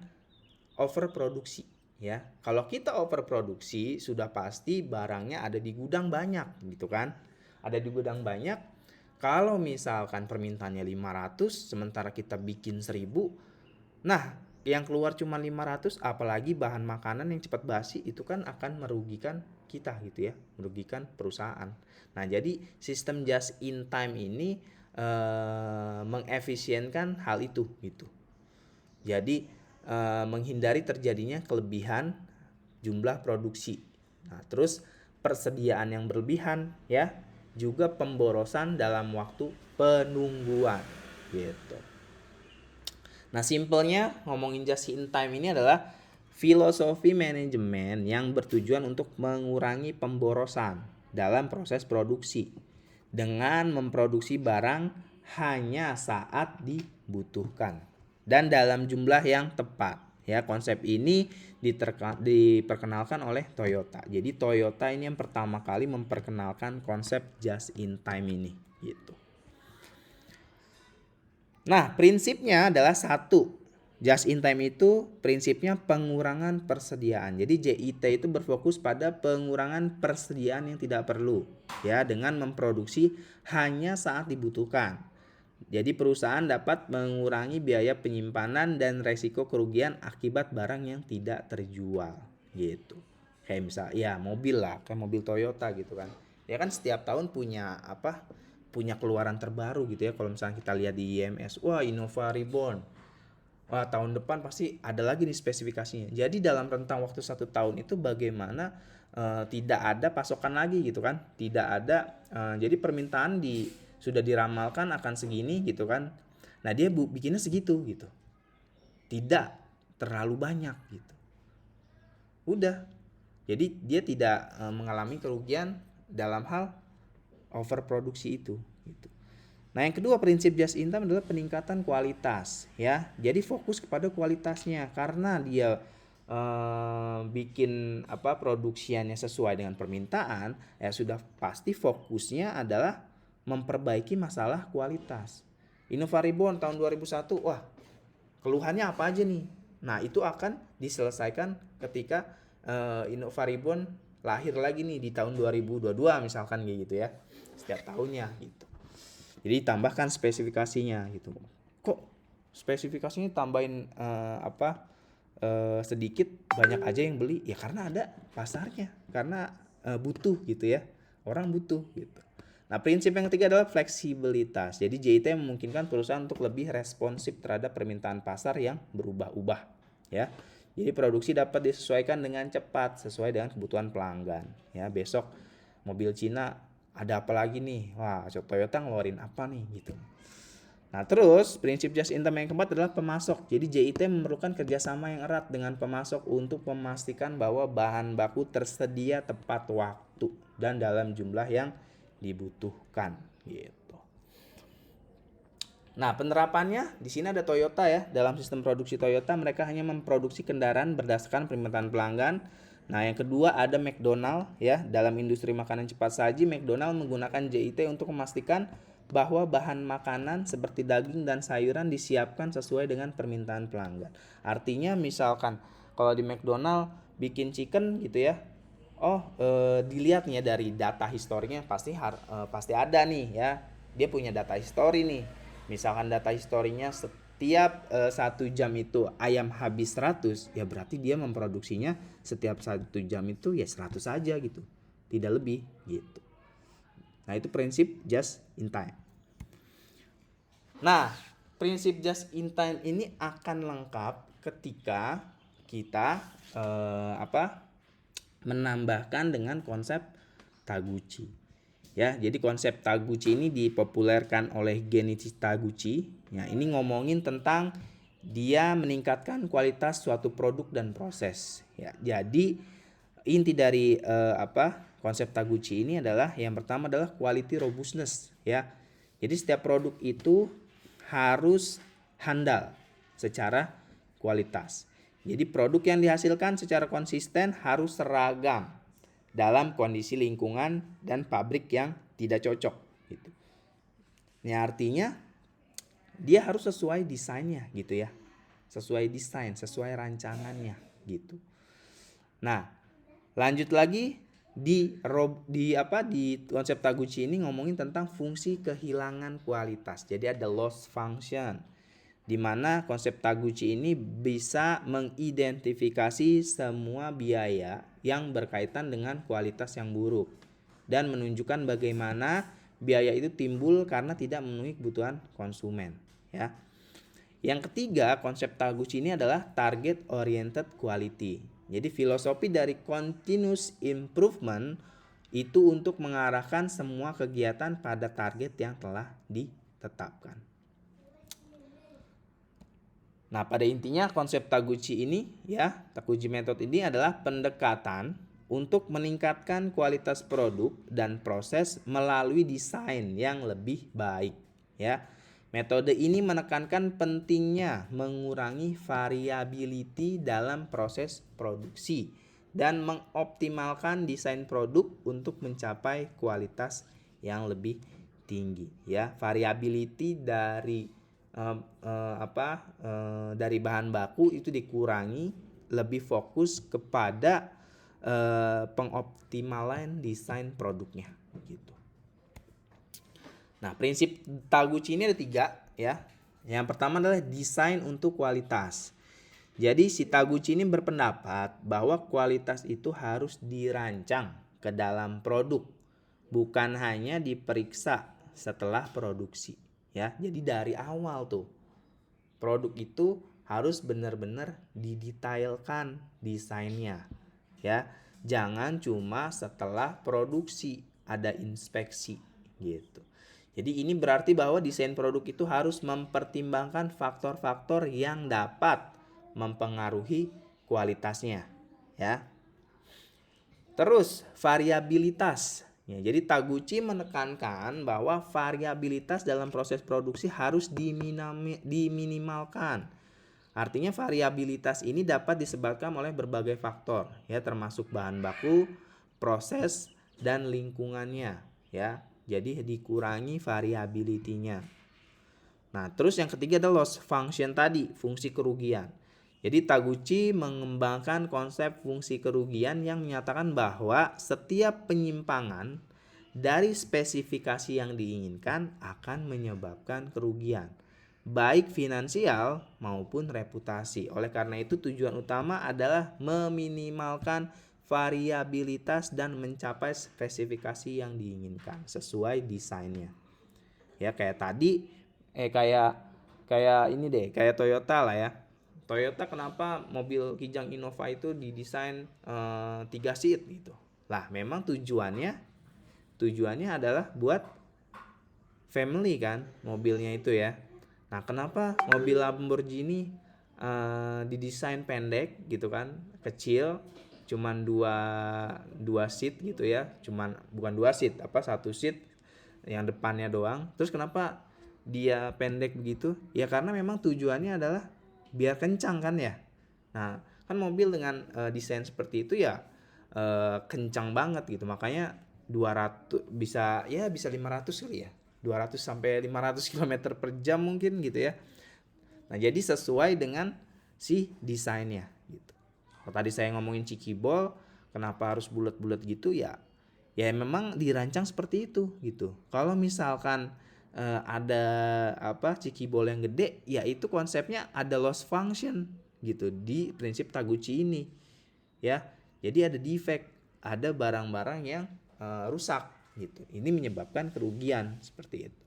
overproduksi ya. Kalau kita overproduksi sudah pasti barangnya ada di gudang banyak gitu kan. Ada di gudang banyak. Kalau misalkan permintaannya 500 sementara kita bikin 1000, nah yang keluar cuma 500, apalagi bahan makanan yang cepat basi itu kan akan merugikan kita gitu ya, merugikan perusahaan. Nah, jadi sistem just in time ini mengefisienkan hal itu gitu. Jadi menghindari terjadinya kelebihan jumlah produksi. Nah, terus persediaan yang berlebihan ya, juga pemborosan dalam waktu penungguan gitu. Nah, simpelnya ngomongin just in time ini adalah filosofi manajemen yang bertujuan untuk mengurangi pemborosan dalam proses produksi dengan memproduksi barang hanya saat dibutuhkan dan dalam jumlah yang tepat. Ya, konsep ini diperkenalkan oleh Toyota. Jadi Toyota ini yang pertama kali memperkenalkan konsep just in time ini gitu. Nah, prinsipnya adalah satu. Just in time itu prinsipnya pengurangan persediaan. Jadi JIT itu berfokus pada pengurangan persediaan yang tidak perlu ya, dengan memproduksi hanya saat dibutuhkan. Jadi perusahaan dapat mengurangi biaya penyimpanan dan resiko kerugian akibat barang yang tidak terjual gitu. Kayak misal ya mobil lah, kayak mobil Toyota gitu kan. Ya kan setiap tahun punya keluaran terbaru gitu ya. Kalau misalnya kita lihat di IMS, wah Innova Reborn. wah tahun depan pasti ada lagi nih spesifikasinya. Jadi dalam rentang waktu 1 tahun itu bagaimana tidak ada pasokan lagi gitu kan, tidak ada jadi permintaan sudah diramalkan akan segini gitu kan. Nah dia bikinnya segitu gitu, tidak terlalu banyak gitu. Udah, jadi dia tidak mengalami kerugian dalam hal overproduksi itu gitu. Nah, yang kedua prinsip just in time adalah peningkatan kualitas ya. Jadi fokus kepada kualitasnya karena dia bikin produksiannya sesuai dengan permintaan, ya sudah pasti fokusnya adalah memperbaiki masalah kualitas. Innovaribon tahun 2001, wah, keluhannya apa aja nih? Nah, itu akan diselesaikan ketika Innovaribon lahir lagi nih di tahun 2022 misalkan kayak gitu ya. Setiap tahunnya gitu. Jadi tambahkan spesifikasinya gitu. Kok spesifikasinya tambahin sedikit banyak aja yang beli? Ya karena ada pasarnya, karena butuh gitu ya. Orang butuh gitu. Nah, prinsip yang ketiga adalah fleksibilitas. Jadi JIT memungkinkan perusahaan untuk lebih responsif terhadap permintaan pasar yang berubah-ubah ya. Jadi produksi dapat disesuaikan dengan cepat sesuai dengan kebutuhan pelanggan ya. Besok mobil Cina ada apa lagi nih? Wah, Toyota ngeluarin apa nih gitu. Nah, terus prinsip just in time yang keempat adalah pemasok. Jadi JIT memerlukan kerjasama yang erat dengan pemasok untuk memastikan bahwa bahan baku tersedia tepat waktu dan dalam jumlah yang dibutuhkan gitu. Nah, penerapannya di sini ada Toyota ya. Dalam sistem produksi Toyota mereka hanya memproduksi kendaraan berdasarkan permintaan pelanggan. Nah, yang kedua ada McDonald ya. Dalam industri makanan cepat saji, McDonald menggunakan JIT untuk memastikan bahwa bahan makanan seperti daging dan sayuran disiapkan sesuai dengan permintaan pelanggan. Artinya misalkan kalau di McDonald bikin chicken gitu ya. Dilihat nih ya dari data historinya pasti ada nih ya. Dia punya data histori nih. Misalkan data historinya setiap 1 jam itu ayam habis 100, ya berarti dia memproduksinya setiap 1 jam itu ya 100 saja gitu. Tidak lebih gitu. Nah, itu prinsip just in time. Nah, prinsip just in time ini akan lengkap ketika kita menambahkan dengan konsep Taguchi. Ya, jadi konsep Taguchi ini dipopulerkan oleh Genichi Taguchi. Ya, ini ngomongin tentang dia meningkatkan kualitas suatu produk dan proses. Ya, jadi inti dari konsep Taguchi ini adalah yang pertama adalah quality robustness. Ya, jadi setiap produk itu harus handal secara kualitas. Jadi produk yang dihasilkan secara konsisten harus seragam dalam kondisi lingkungan dan pabrik yang tidak cocok gitu. Ini artinya dia harus sesuai desainnya gitu ya. Sesuai desain, sesuai rancangannya gitu. Nah, lanjut lagi di konsep Taguchi ini ngomongin tentang fungsi kehilangan kualitas. Jadi ada loss function, di mana konsep Taguchi ini bisa mengidentifikasi semua biaya yang berkaitan dengan kualitas yang buruk dan menunjukkan bagaimana biaya itu timbul karena tidak memenuhi kebutuhan konsumen ya. Yang ketiga, konsep Taguchi ini adalah target oriented quality. Jadi filosofi dari continuous improvement itu untuk mengarahkan semua kegiatan pada target yang telah ditetapkan. Nah, pada intinya konsep Taguchi ini ya, Taguchi Method ini adalah pendekatan untuk meningkatkan kualitas produk dan proses melalui desain yang lebih baik ya. Metode ini menekankan pentingnya mengurangi variability dalam proses produksi dan mengoptimalkan desain produk untuk mencapai kualitas yang lebih tinggi ya. Variability dari dari bahan baku itu dikurangi, lebih fokus kepada pengoptimalan desain produknya gitu. Nah, prinsip Taguchi ini ada 3 ya. Yang pertama adalah desain untuk kualitas. Jadi si Taguchi ini berpendapat bahwa kualitas itu harus dirancang ke dalam produk, bukan hanya diperiksa setelah produksi ya. Jadi dari awal tuh produk itu harus benar-benar didetailkan desainnya ya. Jangan cuma setelah produksi ada inspeksi gitu. Jadi ini berarti bahwa desain produk itu harus mempertimbangkan faktor-faktor yang dapat mempengaruhi kualitasnya ya. Terus variabilitas. Ya, jadi Taguchi menekankan bahwa variabilitas dalam proses produksi harus diminimalkan. Artinya variabilitas ini dapat disebabkan oleh berbagai faktor ya, termasuk bahan baku, proses dan lingkungannya ya. Jadi dikurangi variability-nya. Nah, terus yang ketiga adalah loss function tadi, fungsi kerugian. Jadi Taguchi mengembangkan konsep fungsi kerugian yang menyatakan bahwa setiap penyimpangan dari spesifikasi yang diinginkan akan menyebabkan kerugian, baik finansial maupun reputasi. Oleh karena itu tujuan utama adalah meminimalkan variabilitas dan mencapai spesifikasi yang diinginkan sesuai desainnya. Ya kayak tadi kayak ini deh, kayak Toyota lah ya. Toyota kenapa mobil Kijang Innova itu didesain 3 seat gitu. Lah memang tujuannya adalah buat family kan mobilnya itu ya. Nah kenapa mobil Lamborghini didesain pendek gitu kan, kecil, cuman dua seat gitu ya, bukan 2 seat, satu seat yang depannya doang. Terus kenapa dia pendek begitu? Ya karena memang tujuannya adalah biar kencang kan ya. Nah kan mobil dengan desain seperti itu ya kencang banget gitu, makanya 200 bisa 500 kali ya, 200 sampai 500 km per jam mungkin gitu ya. Nah jadi sesuai dengan si desainnya gitu. Kalau tadi saya ngomongin cikibol kenapa harus bulat-bulat gitu ya memang dirancang seperti itu gitu. Kalau misalkan ada cikibol yang gede, ya itu konsepnya ada loss function gitu di prinsip Taguchi ini ya. Jadi ada defect, ada barang-barang yang rusak gitu. Ini menyebabkan kerugian seperti itu.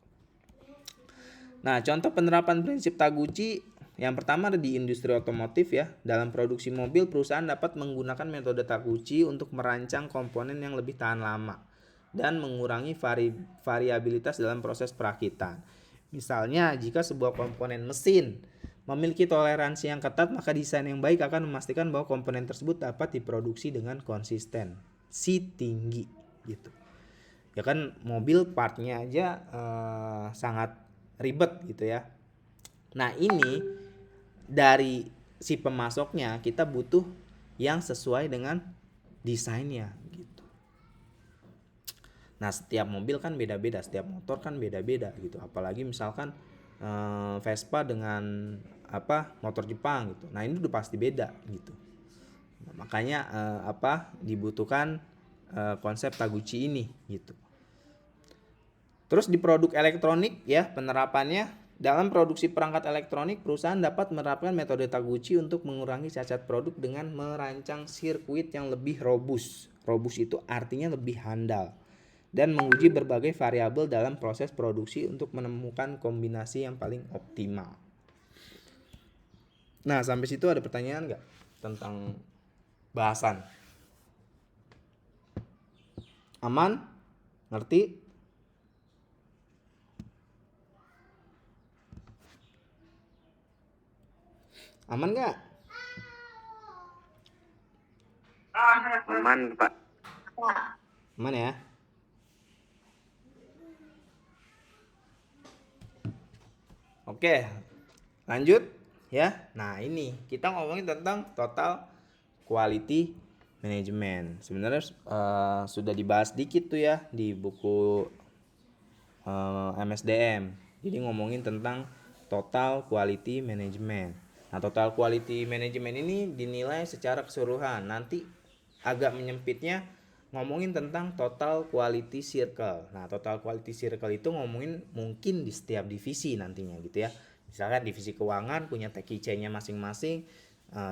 Nah, contoh penerapan prinsip Taguchi yang pertama ada di industri otomotif ya. Dalam produksi mobil, perusahaan dapat menggunakan metode Taguchi untuk merancang komponen yang lebih tahan lama dan mengurangi variabilitas dalam proses perakitan. Misalnya, jika sebuah komponen mesin memiliki toleransi yang ketat, maka desain yang baik akan memastikan bahwa komponen tersebut dapat diproduksi dengan konsistensi tinggi gitu. Ya kan mobil partnya aja sangat ribet gitu ya. Nah ini dari si pemasoknya kita butuh yang sesuai dengan desainnya gitu. Nah setiap mobil kan beda-beda, setiap motor kan beda-beda gitu. Apalagi misalkan Vespa dengan motor Jepang gitu. Nah ini udah pasti beda gitu. Nah, makanya dibutuhkan konsep Taguchi ini gitu. Terus di produk elektronik ya penerapannya, dalam produksi perangkat elektronik perusahaan dapat menerapkan metode Taguchi untuk mengurangi cacat produk dengan merancang sirkuit yang lebih robust. Robust itu artinya lebih handal dan menguji berbagai variabel dalam proses produksi untuk menemukan kombinasi yang paling optimal. Nah sampai situ ada pertanyaan nggak tentang bahasan? Aman? Ngerti? Aman nggak? Aman, Pak. Aman ya? Oke, lanjut ya. Nah ini kita ngomongin tentang total quality management. Sebenarnya sudah dibahas dikit tuh ya di buku MSDM. Jadi ngomongin tentang total quality management. Nah total quality management ini dinilai secara keseluruhan. Nanti agak menyempitnya ngomongin tentang total quality circle. Nah total quality circle itu ngomongin mungkin di setiap divisi nantinya gitu ya. Misalkan divisi keuangan punya TQC-nya masing-masing,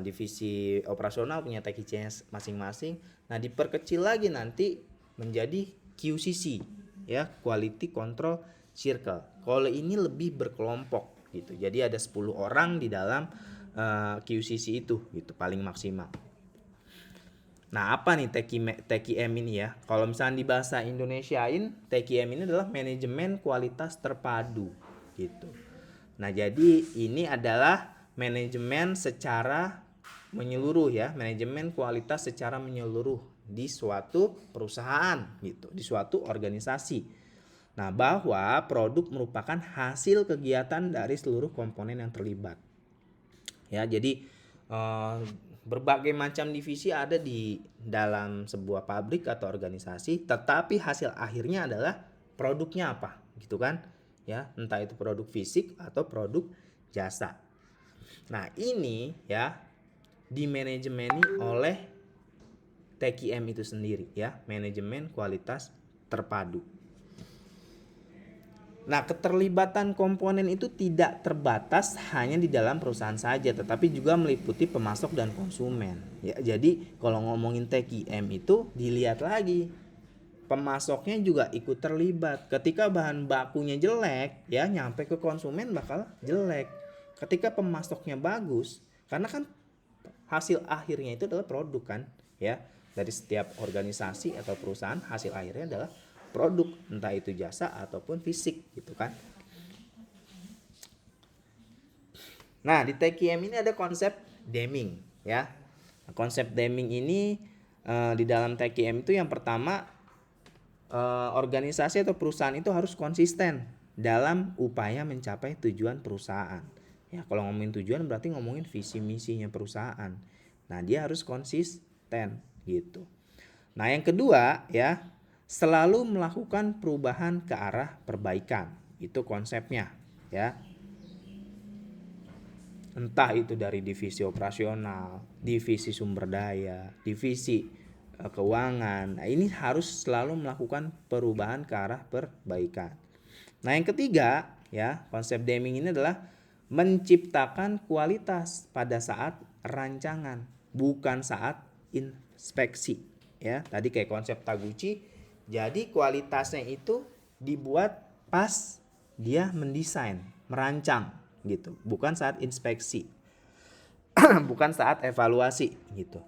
divisi operasional punya TQC-nya masing-masing. Nah diperkecil lagi nanti menjadi QCC ya, quality control circle. Kalau ini lebih berkelompok gitu. Jadi ada 10 orang di dalam QCC itu gitu paling maksimal. Nah, apa nih TQM ini ya? Kalau misalnya di bahasa Indonesiain, TQM ini adalah manajemen kualitas terpadu gitu. Nah, jadi ini adalah manajemen secara menyeluruh ya, manajemen kualitas secara menyeluruh di suatu perusahaan gitu, di suatu organisasi. Nah, bahwa produk merupakan hasil kegiatan dari seluruh komponen yang terlibat. Ya, jadi berbagai macam divisi ada di dalam sebuah pabrik atau organisasi, tetapi hasil akhirnya adalah produknya apa, gitu kan? Ya, entah itu produk fisik atau produk jasa. Nah, ini ya dimanajemeni oleh TQM itu sendiri ya, manajemen kualitas terpadu. Nah, keterlibatan komponen itu tidak terbatas hanya di dalam perusahaan saja, tetapi juga meliputi pemasok dan konsumen. Ya, jadi kalau ngomongin TQM itu dilihat lagi, pemasoknya juga ikut terlibat. Ketika bahan bakunya jelek, ya nyampe ke konsumen bakal jelek. Ketika pemasoknya bagus, karena kan hasil akhirnya itu adalah produk kan, ya. Dari setiap organisasi atau perusahaan hasil akhirnya adalah produk, entah itu jasa ataupun fisik gitu kan. Nah, di TQM ini ada konsep Deming ya. Konsep Deming ini di dalam TQM itu yang pertama, organisasi atau perusahaan itu harus konsisten dalam upaya mencapai tujuan perusahaan. Ya, kalau ngomongin tujuan berarti ngomongin visi misinya perusahaan. Nah, dia harus konsisten gitu. Nah, yang kedua ya, selalu melakukan perubahan ke arah perbaikan. Itu konsepnya ya. Entah itu dari divisi operasional, divisi sumber daya, divisi keuangan. Nah, ini harus selalu melakukan perubahan ke arah perbaikan. Nah, yang ketiga ya, konsep Deming ini adalah menciptakan kualitas pada saat rancangan, bukan saat inspeksi ya. Tadi kayak konsep Taguchi, jadi kualitasnya itu dibuat pas dia mendesain, merancang gitu, bukan saat inspeksi. Bukan saat evaluasi gitu.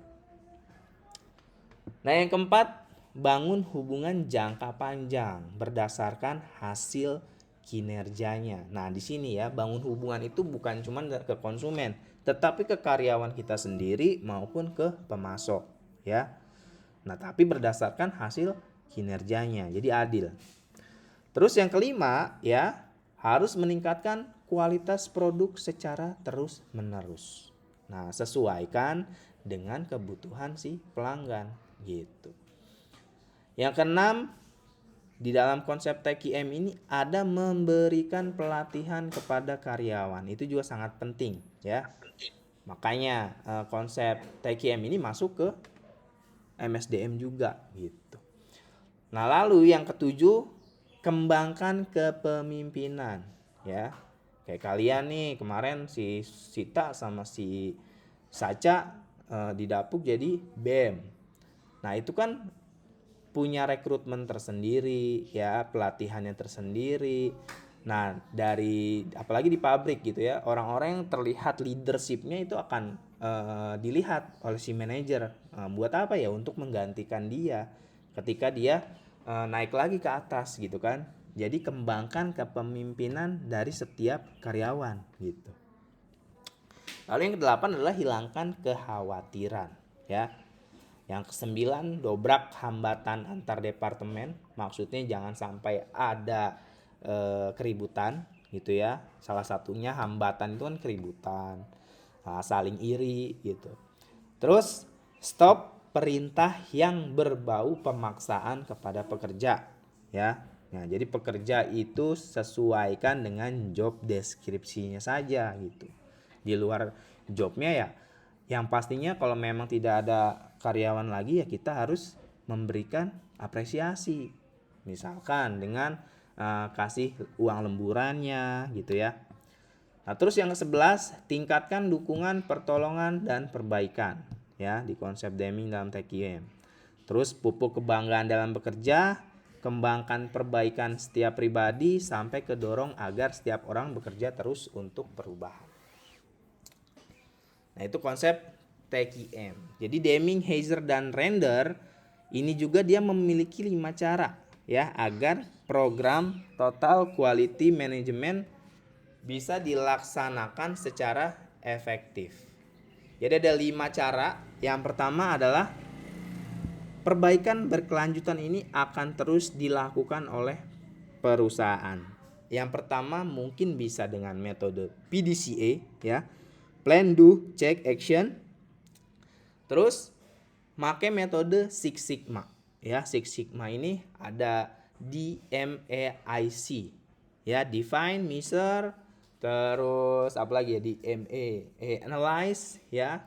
Nah, yang keempat, bangun hubungan jangka panjang berdasarkan hasil kinerjanya. Nah, di sini ya, bangun hubungan itu bukan cuma ke konsumen, tetapi ke karyawan kita sendiri maupun ke pemasok ya. Nah, tapi berdasarkan hasil kinerjanya. Jadi adil. Terus yang kelima ya, harus meningkatkan kualitas produk secara terus-menerus. Nah, sesuaikan dengan kebutuhan si pelanggan gitu. Yang keenam, di dalam konsep TQM ini ada memberikan pelatihan kepada karyawan. Itu juga sangat penting ya. Makanya konsep TQM ini masuk ke MSDM juga gitu. Nah, lalu yang ketujuh, kembangkan kepemimpinan ya. Kayak kalian nih kemarin si Sita sama si Saca didapuk jadi BEM. Nah, itu kan punya rekrutmen tersendiri ya, pelatihannya tersendiri. Nah, dari apalagi di pabrik gitu ya, orang-orang yang terlihat leadershipnya itu akan dilihat oleh si manajer. Buat apa ya? Untuk menggantikan dia ketika dia naik lagi ke atas gitu kan. Jadi kembangkan kepemimpinan dari setiap karyawan gitu. Lalu yang kedelapan adalah hilangkan kekhawatiran ya. Yang kesembilan, dobrak hambatan antar departemen. Maksudnya jangan sampai ada keributan gitu ya. Salah satunya hambatan itu kan keributan, saling iri gitu. Terus stop perintah yang berbau pemaksaan kepada pekerja ya. Nah, jadi pekerja itu sesuaikan dengan job deskripsinya saja gitu. Di luar jobnya ya, yang pastinya kalau memang tidak ada karyawan lagi ya kita harus memberikan apresiasi. Misalkan dengan kasih uang lemburannya gitu ya. Nah, terus yang ke-11, tingkatkan dukungan, pertolongan dan perbaikan ya di konsep Deming dalam TQM. Terus pupuk kebanggaan dalam bekerja, kembangkan perbaikan setiap pribadi sampai kedorong agar setiap orang bekerja terus untuk perubahan. Nah, itu konsep TQM. Jadi Deming, Heiser, dan Render ini juga dia memiliki 5 cara ya agar program Total Quality Management bisa dilaksanakan secara efektif. Jadi ada 5 cara. Yang pertama adalah perbaikan berkelanjutan ini akan terus dilakukan oleh perusahaan. Yang pertama mungkin bisa dengan metode PDCA ya. Plan, Do, Check, Action. Terus pakai metode Six Sigma ya. Six Sigma ini ada DMAIC ya, define, measure, terus apa lagi ya, DMA, analyze ya.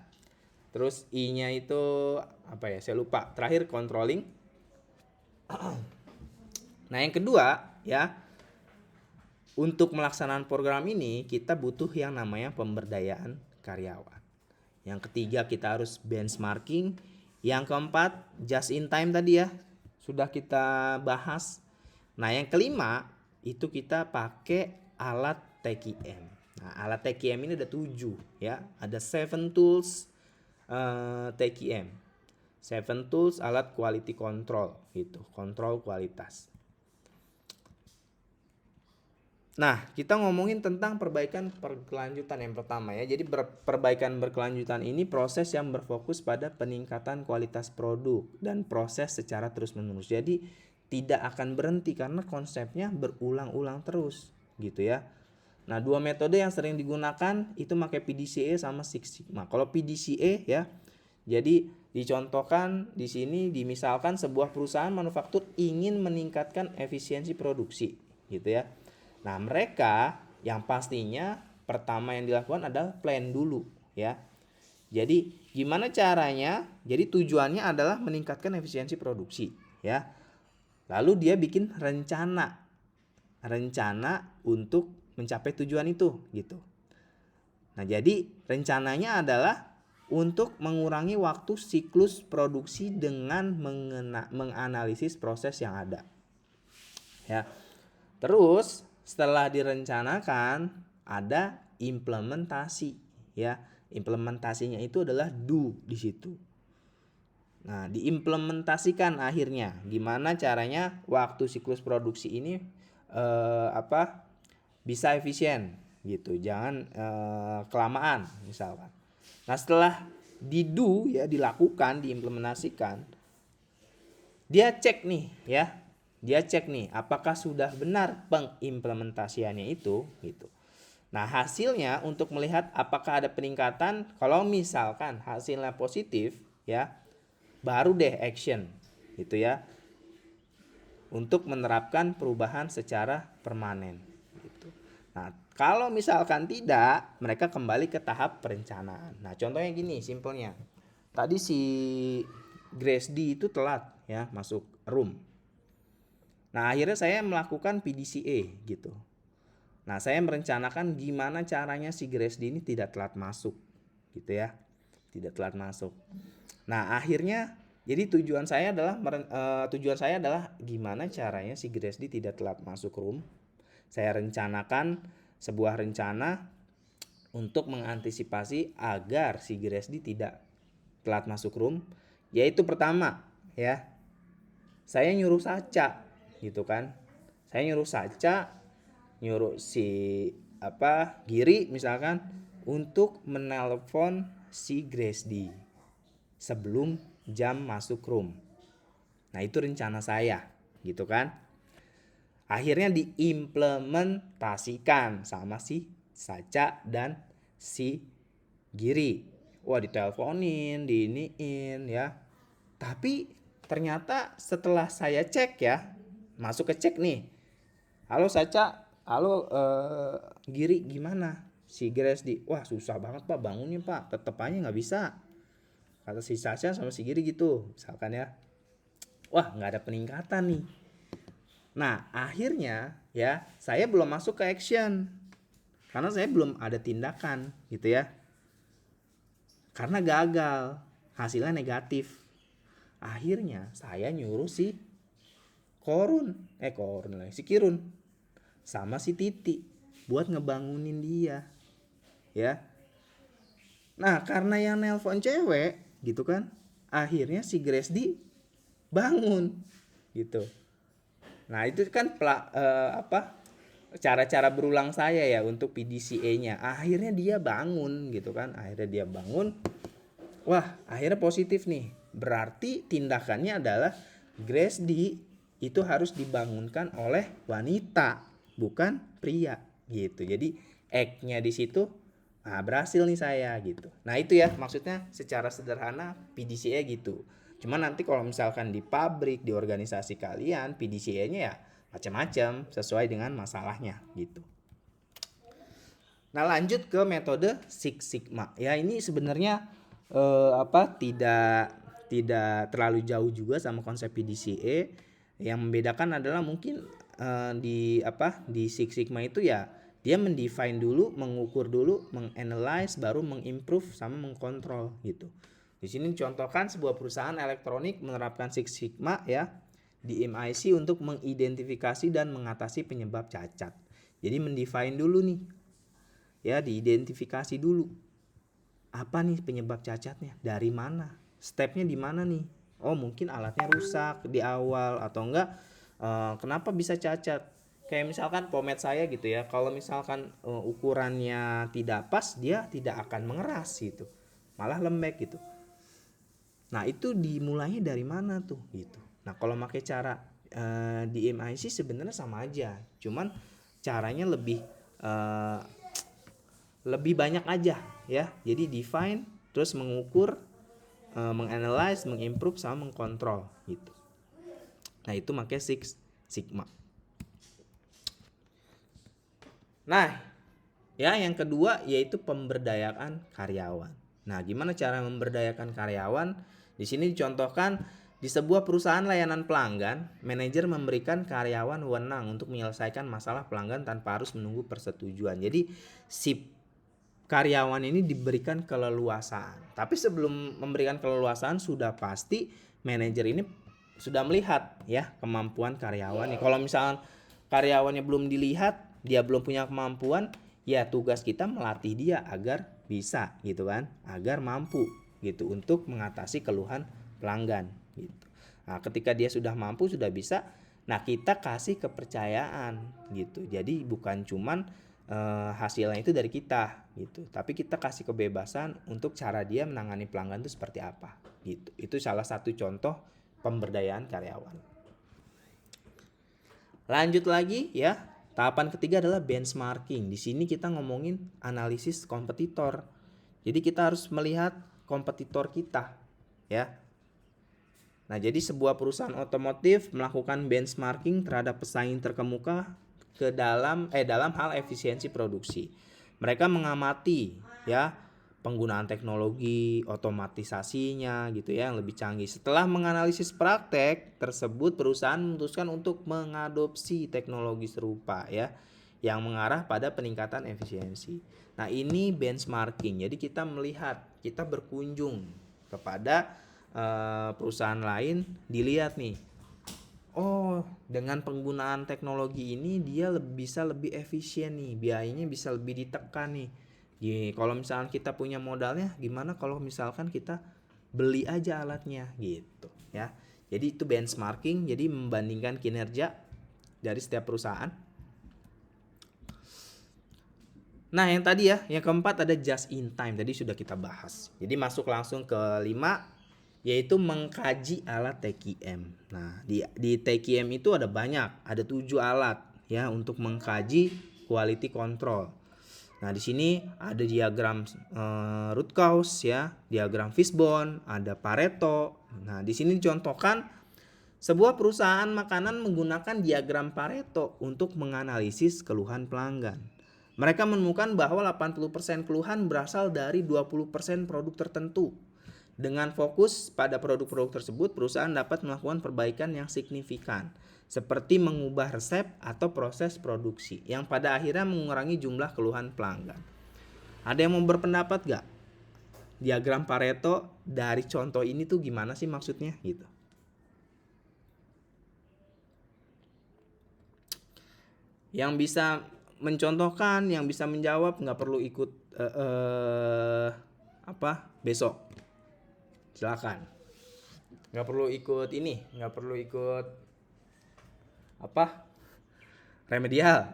Terus I-nya itu apa ya? Saya lupa. Terakhir controlling. Nah, yang kedua ya, untuk melaksanakan program ini kita butuh yang namanya pemberdayaan karyawan. Yang ketiga kita harus benchmarking. Yang keempat just in time tadi ya, sudah kita bahas. Nah, yang kelima itu kita pakai alat TQM. Nah, alat TQM ini ada 7 ya. Ada 7 tools TQM. 7 tools alat quality control gitu, kontrol kualitas. Nah, kita ngomongin tentang perbaikan berkelanjutan yang pertama ya. Jadi perbaikan berkelanjutan ini proses yang berfokus pada peningkatan kualitas produk dan proses secara terus-menerus. Jadi tidak akan berhenti karena konsepnya berulang-ulang terus gitu ya. Nah, 2 metode yang sering digunakan itu pakai PDCA sama Six Sigma. Kalau PDCA ya, jadi dicontohkan di sini, dimisalkan sebuah perusahaan manufaktur ingin meningkatkan efisiensi produksi gitu ya. Nah, mereka yang pastinya pertama yang dilakukan adalah plan dulu ya. Jadi gimana caranya? Jadi tujuannya adalah meningkatkan efisiensi produksi ya. Lalu dia bikin rencana untuk mencapai tujuan itu gitu. Nah, jadi rencananya adalah untuk mengurangi waktu siklus produksi dengan menganalisis proses yang ada. Ya. Terus setelah direncanakan ada implementasi ya. Implementasinya itu adalah do di situ. Nah, diimplementasikan akhirnya. Gimana caranya waktu siklus produksi ini bisa efisien gitu. Jangan kelamaan misalkan. Nah, setelah di-do ya, dilakukan, diimplementasikan, dia cek nih ya. Dia cek nih apakah sudah benar pengimplementasiannya itu gitu. Nah, hasilnya untuk melihat apakah ada peningkatan, kalau misalkan hasilnya positif ya, baru deh action gitu ya. Untuk menerapkan perubahan secara permanen gitu. Nah, kalau misalkan tidak, mereka kembali ke tahap perencanaan. Nah, contohnya gini simpelnya. Tadi si Grace D itu telat ya masuk room. Nah, akhirnya saya melakukan PDCA gitu. Nah, saya merencanakan gimana caranya si Grace D ini tidak telat masuk gitu ya. Tidak telat masuk. Nah, akhirnya jadi tujuan saya adalah gimana caranya si Grace D tidak telat masuk room. Saya rencanakan sebuah rencana untuk mengantisipasi agar si Grace D tidak telat masuk room. Yaitu pertama ya, saya nyuruh Saca gitu kan. Saya nyuruh Saca, nyuruh si Giri misalkan untuk menelpon si Grace D sebelum jam masuk room. Nah, itu rencana saya gitu kan. Akhirnya diimplementasikan sama si Saca dan si Giri. Wah, diteleponin, diiniin ya. Tapi ternyata setelah saya cek ya, masuk ke cek nih. Halo Saca, halo Giri, gimana? Si Grace di, wah susah banget Pak bangunnya Pak, tetep aja nggak bisa. Kata si Saca sama si Giri gitu, misalkan ya. Wah, nggak ada peningkatan nih. Nah, akhirnya ya saya belum masuk ke action karena saya belum ada tindakan gitu ya. Karena gagal, hasilnya negatif. Akhirnya saya nyuruh si si Kirun sama si Titi buat ngebangunin dia ya. Nah, karena yang nelpon cewek gitu kan, akhirnya si Gresdi bangun gitu. Nah, itu kan cara-cara berulang saya ya untuk PDCA-nya. Akhirnya dia bangun gitu kan. Akhirnya dia bangun. Wah, akhirnya positif nih. Berarti tindakannya adalah Gresdi itu harus dibangunkan oleh wanita, bukan pria gitu. Jadi act-nya di situ berhasil nih saya gitu. Nah, itu ya maksudnya secara sederhana PDCA gitu. Cuma nanti kalau misalkan di pabrik, di organisasi kalian, PDCA-nya ya macam-macam sesuai dengan masalahnya gitu. Nah, lanjut ke metode Six Sigma. Ya, ini sebenarnya tidak terlalu jauh juga sama konsep PDCA. Yang membedakan adalah mungkin di Six Sigma itu ya dia mendefine dulu, mengukur dulu, menganalyze, baru mengimprove sama mengkontrol gitu. Di sini contohkan sebuah perusahaan elektronik menerapkan Six Sigma ya di MIC untuk mengidentifikasi dan mengatasi penyebab cacat. Jadi mendefine dulu nih. Ya, diidentifikasi dulu. Apa nih penyebab cacatnya? Dari mana? Stepnya di mana nih? Oh, mungkin alatnya rusak di awal atau enggak kenapa bisa cacat? Kayak misalkan pomade saya gitu ya. Kalau misalkan ukurannya tidak pas, dia tidak akan mengeras gitu. Malah lembek gitu. Nah, itu dimulainya dari mana tuh gitu. Nah, kalau pakai cara di MIC sebenarnya sama aja. Cuman caranya lebih banyak aja ya. Jadi define, terus mengukur, menganalyze, mengimprove sama mengkontrol gitu. Nah, itu makanya Six Sigma. Nah, ya yang kedua yaitu pemberdayaan karyawan. Nah, gimana cara memberdayakan karyawan? Di sini dicontohkan di sebuah perusahaan layanan pelanggan, manajer memberikan karyawan wewenang untuk menyelesaikan masalah pelanggan tanpa harus menunggu persetujuan. Jadi si karyawan ini diberikan keleluasaan. Tapi sebelum memberikan keleluasaan sudah pasti manajer ini sudah melihat ya kemampuan karyawan. Kalau misalnya karyawannya belum dilihat, dia belum punya kemampuan, ya tugas kita melatih dia agar bisa gitu kan, agar mampu gitu untuk mengatasi keluhan pelanggan gitu. Nah, ketika dia sudah mampu, sudah bisa, nah kita kasih kepercayaan gitu. Jadi bukan cuman hasilnya itu dari kita gitu, tapi kita kasih kebebasan untuk cara dia menangani pelanggan itu seperti apa gitu. Itu salah satu contoh pemberdayaan karyawan. Lanjut lagi ya, tahapan ketiga adalah benchmarking. Di sini kita ngomongin analisis kompetitor. Jadi kita harus melihat kompetitor kita ya. Nah, jadi sebuah perusahaan otomotif melakukan benchmarking terhadap pesaing terkemuka dalam hal efisiensi produksi. Mereka mengamati ya penggunaan teknologi, otomatisasinya gitu ya yang lebih canggih. Setelah menganalisis praktek tersebut, perusahaan memutuskan untuk mengadopsi teknologi serupa ya yang mengarah pada peningkatan efisiensi. Nah, ini benchmarking. Jadi kita melihat, kita berkunjung kepada perusahaan lain, dilihat nih. Oh, dengan penggunaan teknologi ini dia bisa lebih efisien nih, biayanya bisa lebih ditekan nih. Kalau misalkan kita punya modalnya, gimana kalau misalkan kita beli aja alatnya gitu ya. Jadi itu benchmarking, jadi membandingkan kinerja dari setiap perusahaan. Nah, yang tadi ya, yang keempat ada just in time, tadi sudah kita bahas. Jadi masuk langsung ke 5, yaitu mengkaji alat TQM. Nah, di TQM itu ada banyak, ada 7 alat ya untuk mengkaji quality control. Nah, di sini ada diagram root cause ya, diagram fishbone, ada Pareto. Nah, di sini dicontohkan sebuah perusahaan makanan menggunakan diagram Pareto untuk menganalisis keluhan pelanggan. Mereka menemukan bahwa 80% keluhan berasal dari 20% produk tertentu. Dengan fokus pada produk-produk tersebut, perusahaan dapat melakukan perbaikan yang signifikan, seperti mengubah resep atau proses produksi, yang pada akhirnya mengurangi jumlah keluhan pelanggan. Ada yang mau berpendapat gak? Diagram Pareto dari contoh ini tuh gimana sih maksudnya gitu? Yang bisa mencontohkan, yang bisa menjawab, gak perlu ikut apa besok. Silakan. Nggak perlu ikut ini, nggak perlu ikut apa remedial.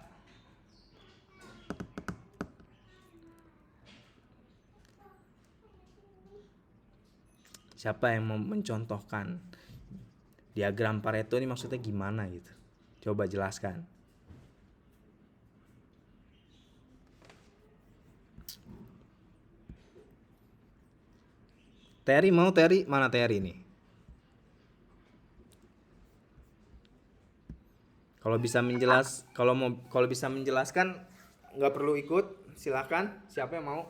Siapa yang mau mencontohkan diagram Pareto ini maksudnya gimana gitu? Coba jelaskan. Terry mau, Terry? Mana Terry nih? Kalau bisa menjelaskan nggak perlu ikut, silakan. Siapa yang mau?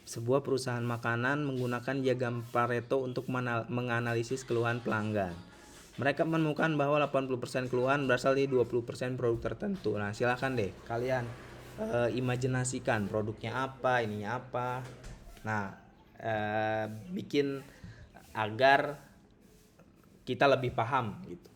Sebuah perusahaan makanan menggunakan diagram Pareto untuk menganalisis keluhan pelanggan. Mereka menemukan bahwa 80% keluhan berasal dari 20% produk tertentu. Nah, silakan deh kalian imajinasikan produknya apa, ininya apa. Nah, bikin agar kita lebih paham gitu.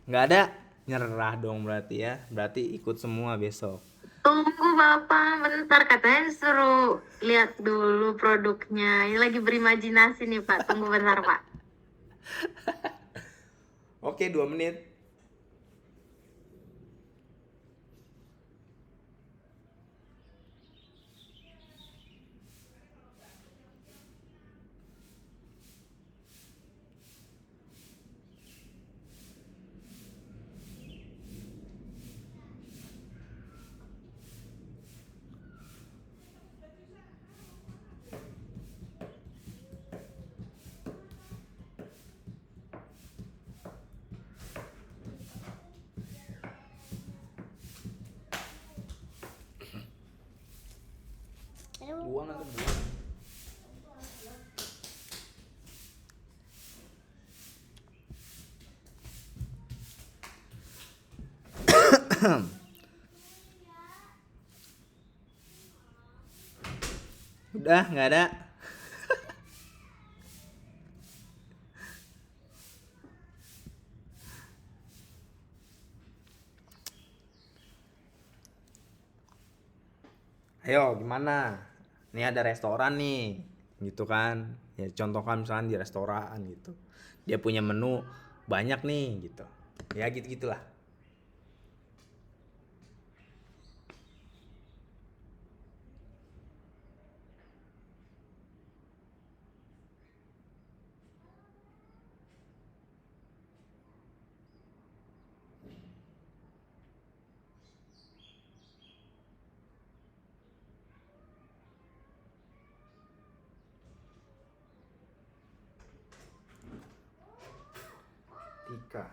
Nggak ada, nyerah dong berarti ya. Berarti ikut semua besok. Tunggu Bapak, bentar, katanya suruh lihat dulu produknya. Ini lagi berimajinasi nih Pak, tunggu bentar Pak. Oke, 2 menit. Buang atau buang? Udah, nggak ada. Ayo, gimana? Ini ada restoran nih, gitu kan? Ya contohkan misalnya di restoran gitu. Dia punya menu banyak nih, gitu. Ya gitu-gitulah. Tika.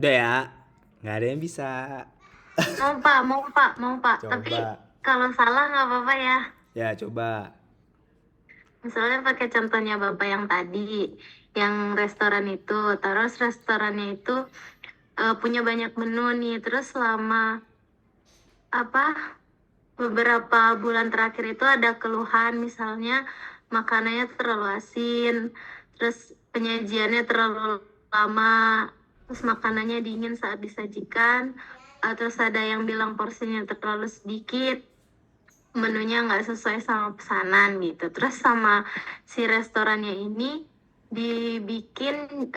Udah ya, nggak ada yang bisa. Mau Pak. Tapi Coba. kalau salah nggak apa-apa ya. Ya, coba. Misalnya pakai contohnya Bapak yang tadi, yang restoran itu. Terus restorannya itu punya banyak menu nih. Terus selama beberapa bulan terakhir itu ada keluhan, misalnya makanannya terlalu asin, terus penyajiannya terlalu lama, terus makanannya dingin saat disajikan, terus ada yang bilang porsinya terlalu sedikit, menunya nggak sesuai sama pesanan gitu. Terus sama si restorannya ini dibikin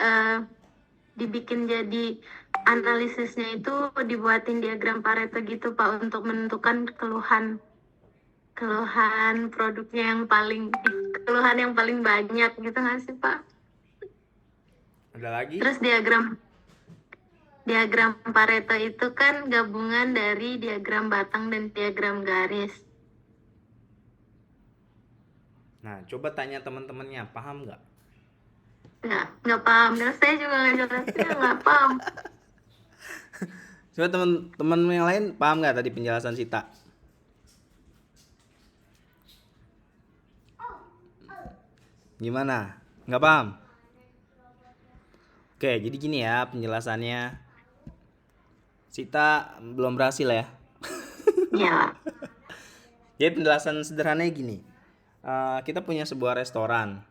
jadi analisisnya itu dibuatin diagram Pareto gitu Pak, untuk menentukan keluhan keluhan produknya keluhan yang paling banyak gitu nggak sih Pak? Ada lagi? Terus diagram Pareto itu kan gabungan dari diagram batang dan diagram garis. Nah, coba tanya teman-temannya, paham nggak? Nggak paham. Dan saya juga nggak paham. Coba teman-teman yang lain paham nggak tadi penjelasan Sita? Gimana? Nggak paham? Oke, jadi gini ya penjelasannya. Sita belum berhasil ya. Iya. Jadi penjelasan sederhananya gini. Kita punya sebuah restoran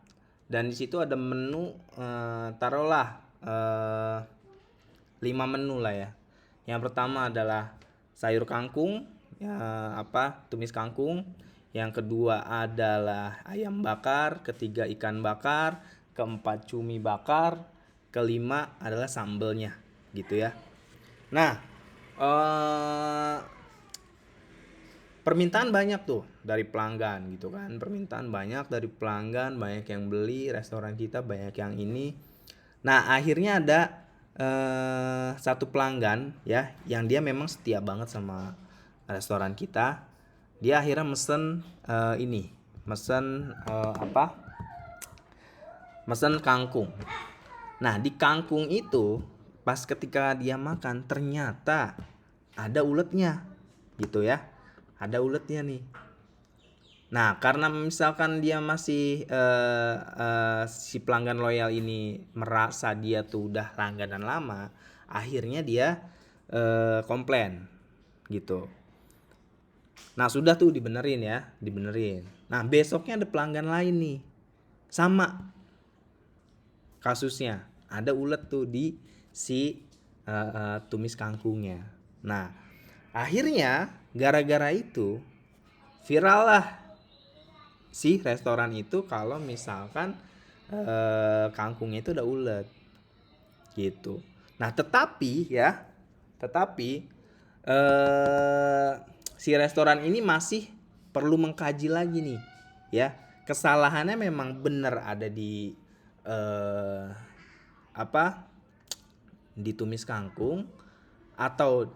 dan di situ ada menu taruhlah 5 menu lah ya. Yang pertama adalah sayur kangkung, tumis kangkung. Yang kedua adalah ayam bakar, ketiga ikan bakar, keempat cumi bakar, kelima adalah sambelnya, gitu ya. Nah, permintaan banyak tuh dari pelanggan gitu kan. Permintaan banyak dari pelanggan, banyak yang beli restoran kita, banyak yang ini. Nah, akhirnya ada satu pelanggan ya yang dia memang setia banget sama restoran kita. Dia akhirnya mesen mesen kangkung. Nah, di kangkung itu pas ketika dia makan ternyata ada uletnya gitu ya. Ada uletnya nih. Nah, karena misalkan dia masih si pelanggan loyal ini merasa dia tuh udah langganan lama, akhirnya dia komplain gitu. Nah, sudah tuh dibenerin. Nah, besoknya ada pelanggan lain nih. Sama kasusnya. Ada ulet tuh di si tumis kangkungnya. Nah, akhirnya gara-gara itu viral lah si restoran itu kalau misalkan kangkungnya itu udah ulet gitu. Nah, tetapi si restoran ini masih perlu mengkaji lagi nih ya. Kesalahannya memang benar ada di ditumis kangkung atau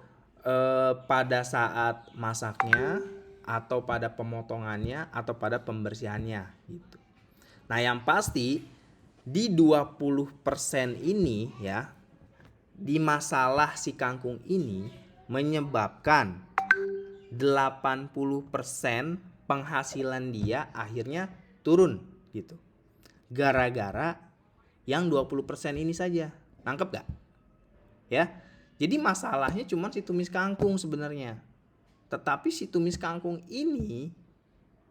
pada saat masaknya atau pada pemotongannya atau pada pembersihannya gitu. Nah, yang pasti di 20% ini ya, di masalah si kangkung ini menyebabkan 80% penghasilan dia akhirnya turun gitu. Gara-gara yang 20% ini saja. Nangkep gak? Ya. Jadi masalahnya cuma si tumis kangkung sebenarnya. Tetapi si tumis kangkung ini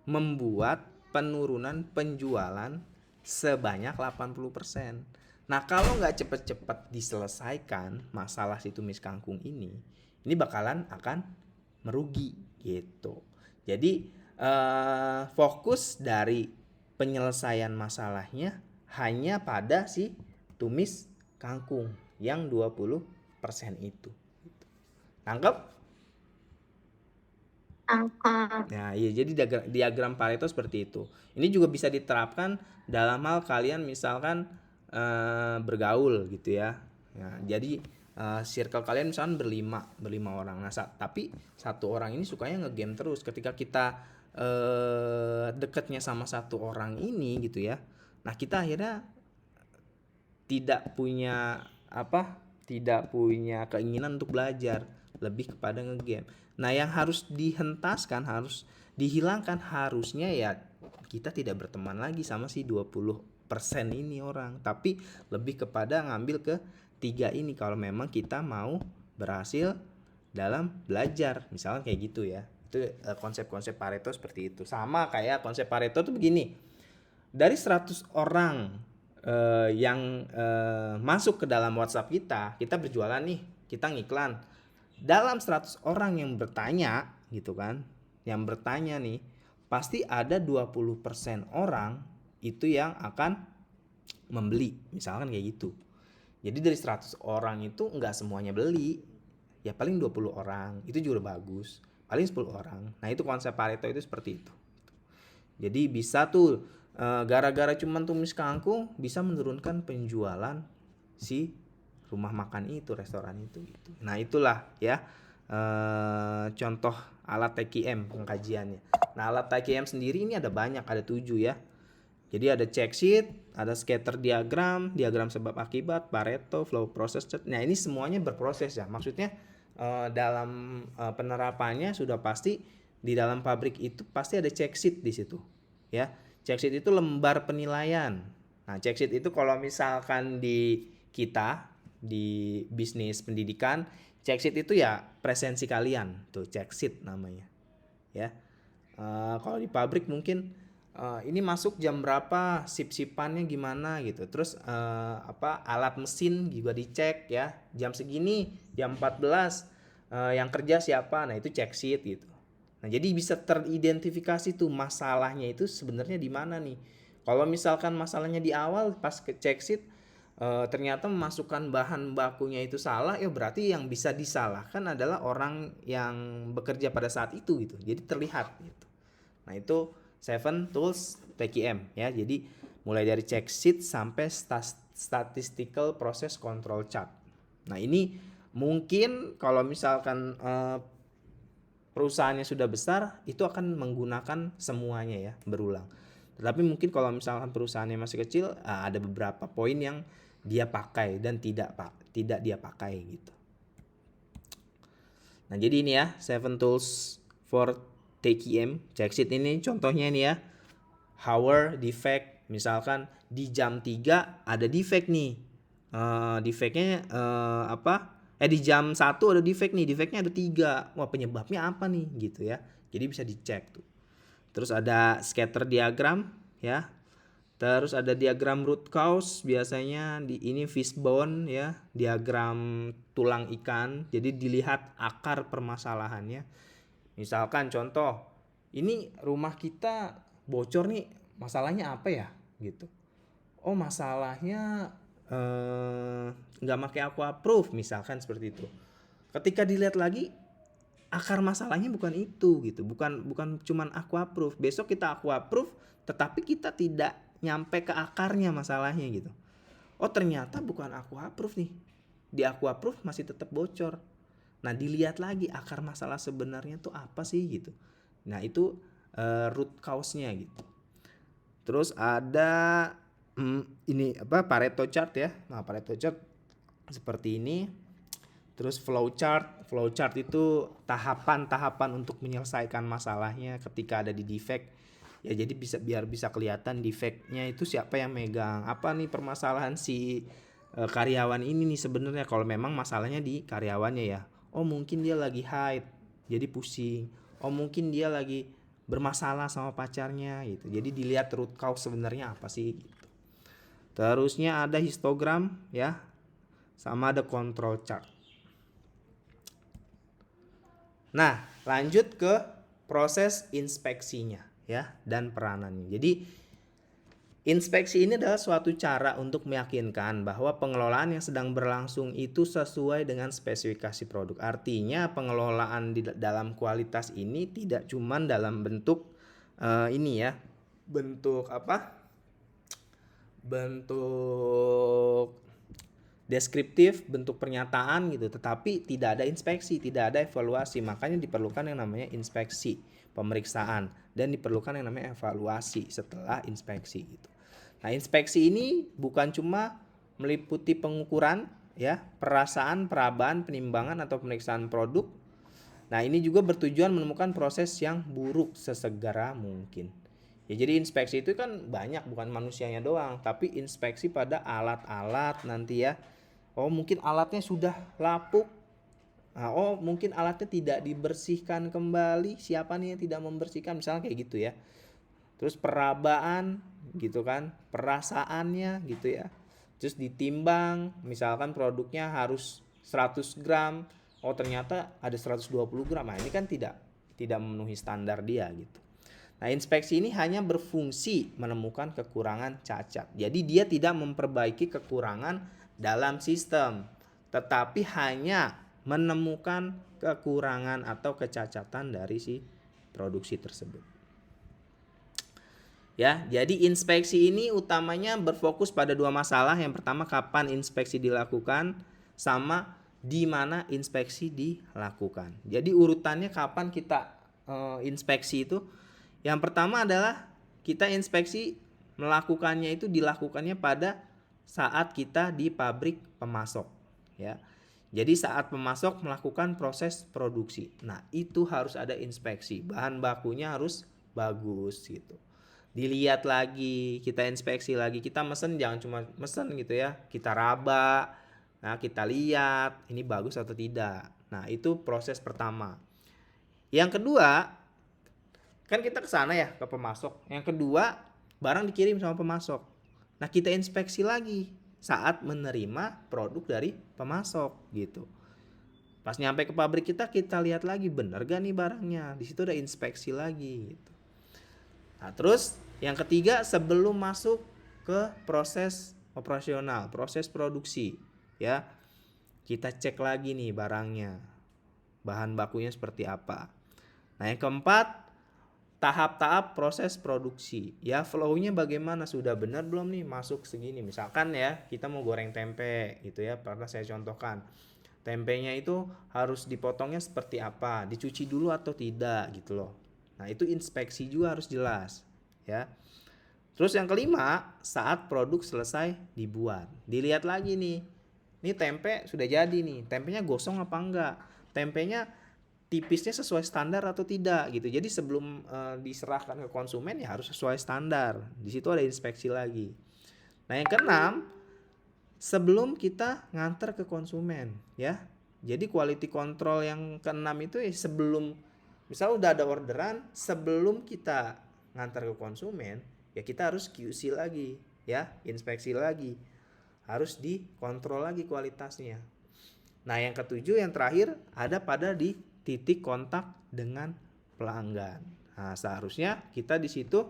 membuat penurunan penjualan sebanyak 80%. Nah, kalau nggak cepet-cepet diselesaikan masalah si tumis kangkung ini bakalan akan merugi gitu. Jadi fokus dari penyelesaian masalahnya hanya pada si tumis kangkung yang 20% itu. Tangkap? Nah, iya, jadi diagram Pareto seperti itu. Ini juga bisa diterapkan dalam hal kalian misalkan bergaul gitu ya. Nah, jadi circle kalian misalkan berlima orang. Nah, tapi satu orang ini sukanya ngegame terus. Ketika kita dekatnya sama satu orang ini gitu ya. Nah, kita akhirnya tidak punya keinginan untuk belajar, lebih kepada ngegame. Nah, yang harus dihentaskan, harus dihilangkan harusnya ya kita tidak berteman lagi sama si 20% ini orang, tapi lebih kepada ngambil ke 3 ini kalau memang kita mau berhasil dalam belajar. Misalnya kayak gitu ya. Itu konsep-konsep Pareto seperti itu. Sama kayak konsep Pareto tuh begini. Dari 100 orang yang masuk ke dalam WhatsApp kita berjualan nih, kita ngiklan. Dalam 100 orang yang bertanya gitu kan, yang bertanya nih, pasti ada 20% orang itu yang akan membeli, misalkan kayak gitu. Jadi dari 100 orang itu enggak semuanya beli, ya paling 20 orang, itu juga bagus. paling 10 orang. Nah itu konsep Pareto itu seperti itu. Jadi bisa tuh gara-gara cuman tumis kangkung bisa menurunkan penjualan si rumah makan itu, restoran itu gitu. Nah itulah ya contoh alat TQM pengkajiannya. Nah alat TQM sendiri ini ada banyak, ada 7 ya. Jadi ada check sheet, ada scatter diagram, diagram sebab akibat, Pareto, flow process chart. Nah ini semuanya berproses ya. Maksudnya dalam penerapannya sudah pasti di dalam pabrik itu pasti ada check sheet di situ ya. Check sheet itu lembar penilaian. Nah check sheet itu kalau misalkan di kita di bisnis pendidikan, check sheet itu ya presensi kalian tuh, check sheet namanya ya. Kalau di pabrik mungkin ini masuk jam berapa, sip-sipannya gimana gitu. Terus alat mesin juga dicek ya. Jam segini, jam 14 yang kerja siapa. Nah, itu check sheet gitu. Nah, jadi bisa teridentifikasi tuh masalahnya itu sebenarnya di mana nih. Kalau misalkan masalahnya di awal pas ke check sheet ternyata memasukkan bahan bakunya itu salah, ya berarti yang bisa disalahkan adalah orang yang bekerja pada saat itu gitu. Jadi terlihat gitu. Nah, itu 7 tools TQM ya. Jadi mulai dari check sheet sampai statistical process control chart. Nah, ini mungkin kalau misalkan perusahaannya sudah besar itu akan menggunakan semuanya ya, berulang. Tetapi mungkin kalau misalkan perusahaannya masih kecil, ada beberapa poin yang dia pakai dan tidak dia pakai gitu. Nah, jadi ini ya 7 tools for TQM, check sheet ini contohnya ini ya. Hour defect, misalkan di jam 3 ada defect nih. Defectnya di jam 1 ada defect nih, defectnya ada 3. Wah, penyebabnya apa nih gitu ya. Jadi bisa dicek tuh. Terus ada scatter diagram ya. Terus ada diagram root cause, biasanya di ini fishbone ya, diagram tulang ikan. Jadi dilihat akar permasalahannya. Misalkan contoh, ini rumah kita bocor nih, masalahnya apa ya gitu. Oh, masalahnya nggak pakai aquaproof misalkan seperti itu. Ketika dilihat lagi akar masalahnya bukan itu gitu, bukan cuman aquaproof. Besok kita aquaproof tetapi kita tidak nyampe ke akarnya masalahnya gitu. Oh, ternyata bukan aquaproof nih, di aquaproof masih tetap bocor. Nah, dilihat lagi akar masalah sebenarnya tuh apa sih gitu. Nah, itu root cause-nya gitu. Terus ada ini Pareto chart ya. Nah, Pareto chart seperti ini. Terus flow chart itu tahapan-tahapan untuk menyelesaikan masalahnya ketika ada di defect. Ya, jadi biar bisa kelihatan defectnya itu siapa yang megang. Apa nih permasalahan si karyawan ini nih sebenarnya, kalau memang masalahnya di karyawannya ya. Oh, mungkin dia lagi haid jadi pusing. Oh, mungkin dia lagi bermasalah sama pacarnya gitu. Jadi dilihat root cause sebenarnya apa sih gitu. Terusnya ada histogram ya. Sama ada control chart. Nah, lanjut ke proses inspeksinya ya dan peranannya. Jadi inspeksi ini adalah suatu cara untuk meyakinkan bahwa pengelolaan yang sedang berlangsung itu sesuai dengan spesifikasi produk. Artinya pengelolaan di dalam kualitas ini tidak cuma dalam bentuk bentuk deskriptif, bentuk pernyataan gitu, tetapi tidak ada inspeksi, tidak ada evaluasi. Makanya diperlukan yang namanya inspeksi, pemeriksaan, dan diperlukan yang namanya evaluasi setelah inspeksi gitu. Nah, inspeksi ini bukan cuma meliputi pengukuran ya, perasaan, perabaan, penimbangan atau pemeriksaan produk. Nah, ini juga bertujuan menemukan proses yang buruk sesegera mungkin. Ya, jadi inspeksi itu kan banyak, bukan manusianya doang, tapi inspeksi pada alat-alat nanti ya. Oh, mungkin alatnya sudah lapuk. Nah, oh, mungkin alatnya tidak dibersihkan kembali. Siapa nih yang tidak membersihkan? Misalnya kayak gitu ya. Terus perabaan gitu kan, perasaannya gitu ya. Terus ditimbang, misalkan produknya harus 100 gram, oh ternyata ada 120 gram. Nah, ini kan tidak memenuhi standar dia gitu. Nah, inspeksi ini hanya berfungsi menemukan kekurangan cacat. Jadi dia tidak memperbaiki kekurangan dalam sistem, tetapi hanya menemukan kekurangan atau kecacatan dari si produksi tersebut. Ya, jadi inspeksi ini utamanya berfokus pada dua masalah. Yang pertama, kapan inspeksi dilakukan, sama di mana inspeksi dilakukan. Jadi urutannya kapan kita inspeksi itu, yang pertama adalah kita inspeksi melakukannya itu dilakukannya pada saat kita di pabrik pemasok, ya. Jadi saat pemasok melakukan proses produksi. Nah, itu harus ada inspeksi. Bahan bakunya harus bagus gitu. Dilihat lagi, kita inspeksi lagi. Kita mesen jangan cuma mesen gitu ya. Kita raba. Nah, kita lihat ini bagus atau tidak. Nah, itu proses pertama. Yang kedua, kan kita ke sana ya, ke pemasok. Yang kedua, barang dikirim sama pemasok. Nah, kita inspeksi lagi saat menerima produk dari pemasok gitu. Pas nyampe ke pabrik kita lihat lagi bener gak nih barangnya. Di situ ada inspeksi lagi gitu. Nah, terus yang ketiga, sebelum masuk ke proses operasional, proses produksi, ya. Kita cek lagi nih barangnya. Bahan bakunya seperti apa. Nah, yang keempat, tahap-tahap proses produksi. Ya, flow-nya bagaimana? Sudah benar belum nih masuk segini? Misalkan ya, kita mau goreng tempe gitu ya, pernah saya contohkan. Tempenya itu harus dipotongnya seperti apa? Dicuci dulu atau tidak gitu loh. Nah, itu inspeksi juga harus jelas, ya. Terus yang kelima, saat produk selesai dibuat. Dilihat lagi nih. Ini tempe sudah jadi nih. Tempenya gosong apa enggak? Tempenya tipisnya sesuai standar atau tidak gitu. Jadi sebelum diserahkan ke konsumen ya harus sesuai standar. Di situ ada inspeksi lagi. Nah, yang keenam, sebelum kita nganter ke konsumen, ya. Jadi quality control yang keenam itu ya sebelum misal udah ada orderan, sebelum kita ngantar ke konsumen, ya kita harus QC lagi, ya, inspeksi lagi. Harus dikontrol lagi kualitasnya. Nah, yang ketujuh, yang terakhir, ada pada di titik kontak dengan pelanggan. Nah, seharusnya kita di situ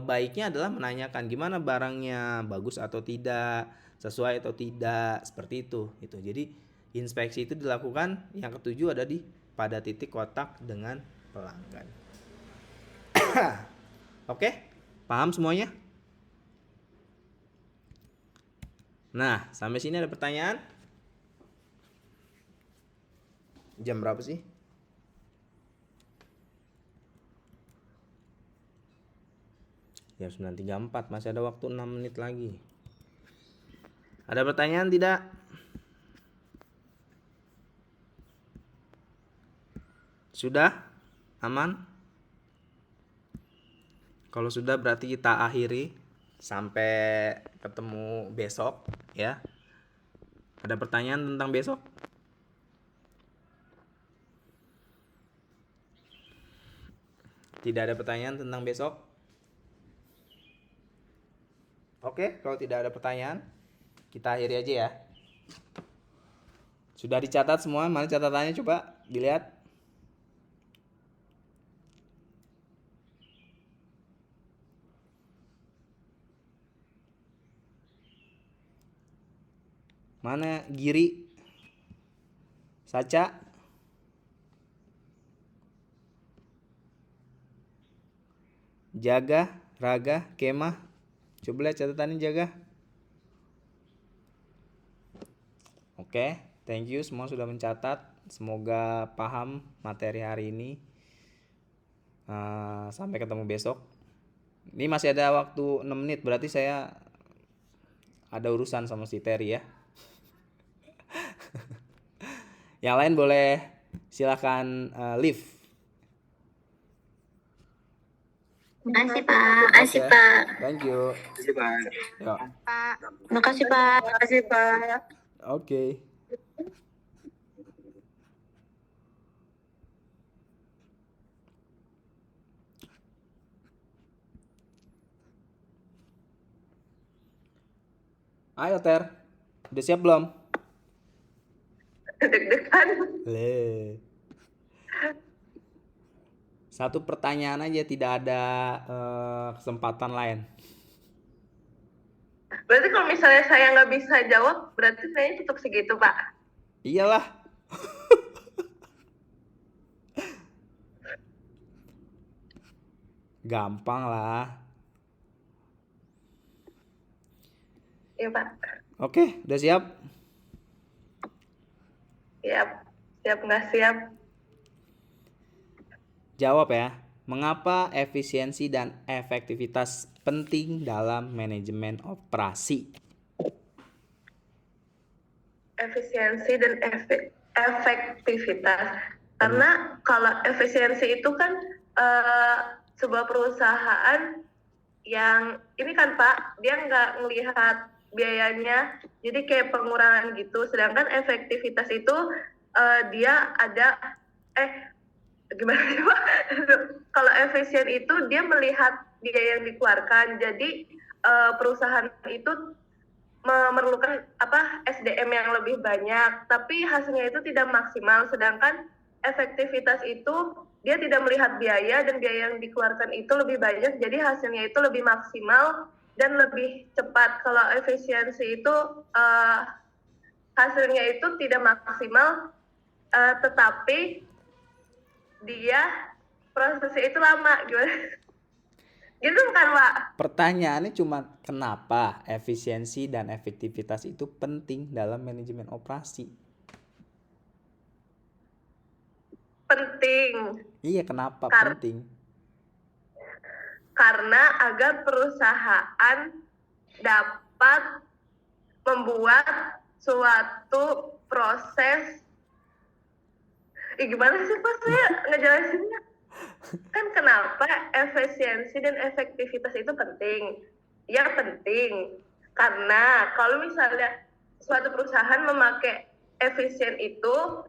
baiknya adalah menanyakan gimana barangnya, bagus atau tidak, sesuai atau tidak, seperti itu. Jadi inspeksi itu dilakukan, yang ketujuh ada di pada titik kontak dengan pelanggan. Oke, paham semuanya? Nah, sampai sini ada pertanyaan? Jam berapa sih? Jam 9.34, masih ada waktu 6 menit lagi. Ada pertanyaan tidak? Sudah? Aman? Kalau sudah berarti kita akhiri sampai ketemu besok ya. Ada pertanyaan tentang besok? Tidak ada pertanyaan tentang besok? Oke, kalau tidak ada pertanyaan, kita akhiri aja ya. Sudah dicatat semua? Mana catatannya, coba dilihat. Mana Giri? Saca? Jaga, Raga, Kemah. Coba lihat catatannya, Jaga. Oke, thank you semua sudah mencatat. Semoga paham materi hari ini. Sampai ketemu besok. Ini masih ada waktu 6 menit, berarti saya ada urusan sama si Terry ya. Yang lain boleh silakan leave. Makasih Pak. Makasih Pak. Thank you. Terima kasih, Pak. Yo. Makasih Pak. Makasih Pak. Oke. Ayo Ter, udah siap belum? Deg-degan. Satu pertanyaan aja, tidak ada kesempatan lain. Berarti kalau misalnya saya nggak bisa jawab, berarti saya cukup segitu Pak. Iyalah. Gampang lah. Iya Pak. Oke, udah siap? Siap. Siap nggak siap? Jawab ya. Mengapa efisiensi dan efektivitas penting dalam manajemen operasi? Efisiensi dan efektivitas. Karena kalau efisiensi itu kan sebuah perusahaan yang ini kan Pak, dia nggak ngelihat biayanya, jadi kayak pengurangan gitu. Sedangkan efektivitas itu dia ada gimana sih Pak? Kalau efisien itu dia melihat biaya yang dikeluarkan. Jadi perusahaan itu memerlukan SDM yang lebih banyak, tapi hasilnya itu tidak maksimal. Sedangkan efektivitas itu dia tidak melihat biaya dan biaya yang dikeluarkan itu lebih banyak, jadi hasilnya itu lebih maksimal dan lebih cepat. Kalau efisiensi itu hasilnya itu tidak maksimal, tetapi dia prosesnya itu lama. Gimana? Gitu kan Pak? Pertanyaannya cuma kenapa efisiensi dan efektivitas itu penting dalam manajemen operasi? Penting. Iya, kenapa Kar- penting? Karena agar perusahaan dapat membuat suatu proses. Gimana sih Pak saya ngejelasinnya? Kan kenapa efisiensi dan efektivitas itu penting? Ya penting. Karena kalau misalnya suatu perusahaan memakai efisien itu,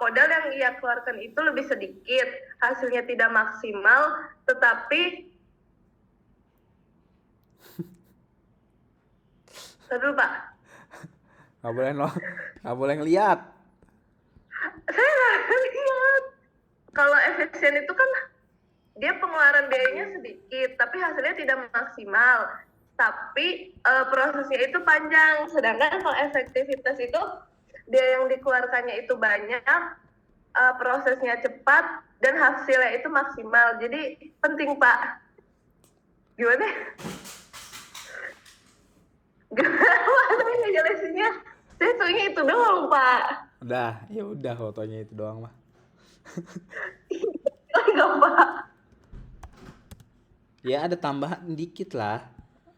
modal yang ia keluarkan itu lebih sedikit, hasilnya tidak maksimal, tetapi Aduh Pak, Nggak boleh ngeliat. saya nggak lihat. Kalau efisien itu kan dia pengeluaran biayanya sedikit, tapi hasilnya tidak maksimal. Tapi prosesnya itu panjang. Sedangkan kalau efektivitas itu biaya yang dikeluarkannya itu banyak, prosesnya cepat, dan hasilnya itu maksimal. Jadi penting Pak. Gimana? Gimana Pak? Saya ngejelasinnya. Saya taunya itu doang Pak. Ya udah fotonya itu doang mah. Enggak Pak. Ya ada tambahan dikit lah.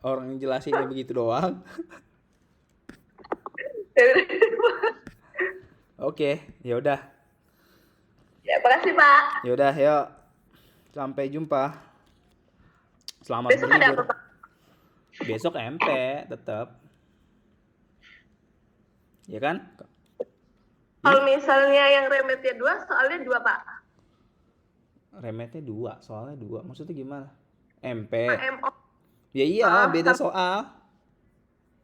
Orang yang jelasinnya begitu doang. Oke, ya udah. Ya, makasih Pak. Ya udah, yuk. Sampai jumpa. Selamat Besok ada apa berlibur. Pak? Besok MP tetap. Ya kan? Kalau misalnya yang remetnya 2, soalnya 2 Pak. Remetnya 2, soalnya 2. Maksudnya gimana? MP. MO. Ya iya, beda soal.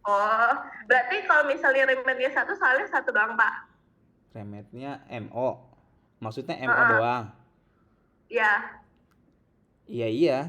Oh, berarti kalau misalnya remetnya 1, soalnya 1 doang Pak. Remetnya MO. Maksudnya MO doang. Ya. Iya,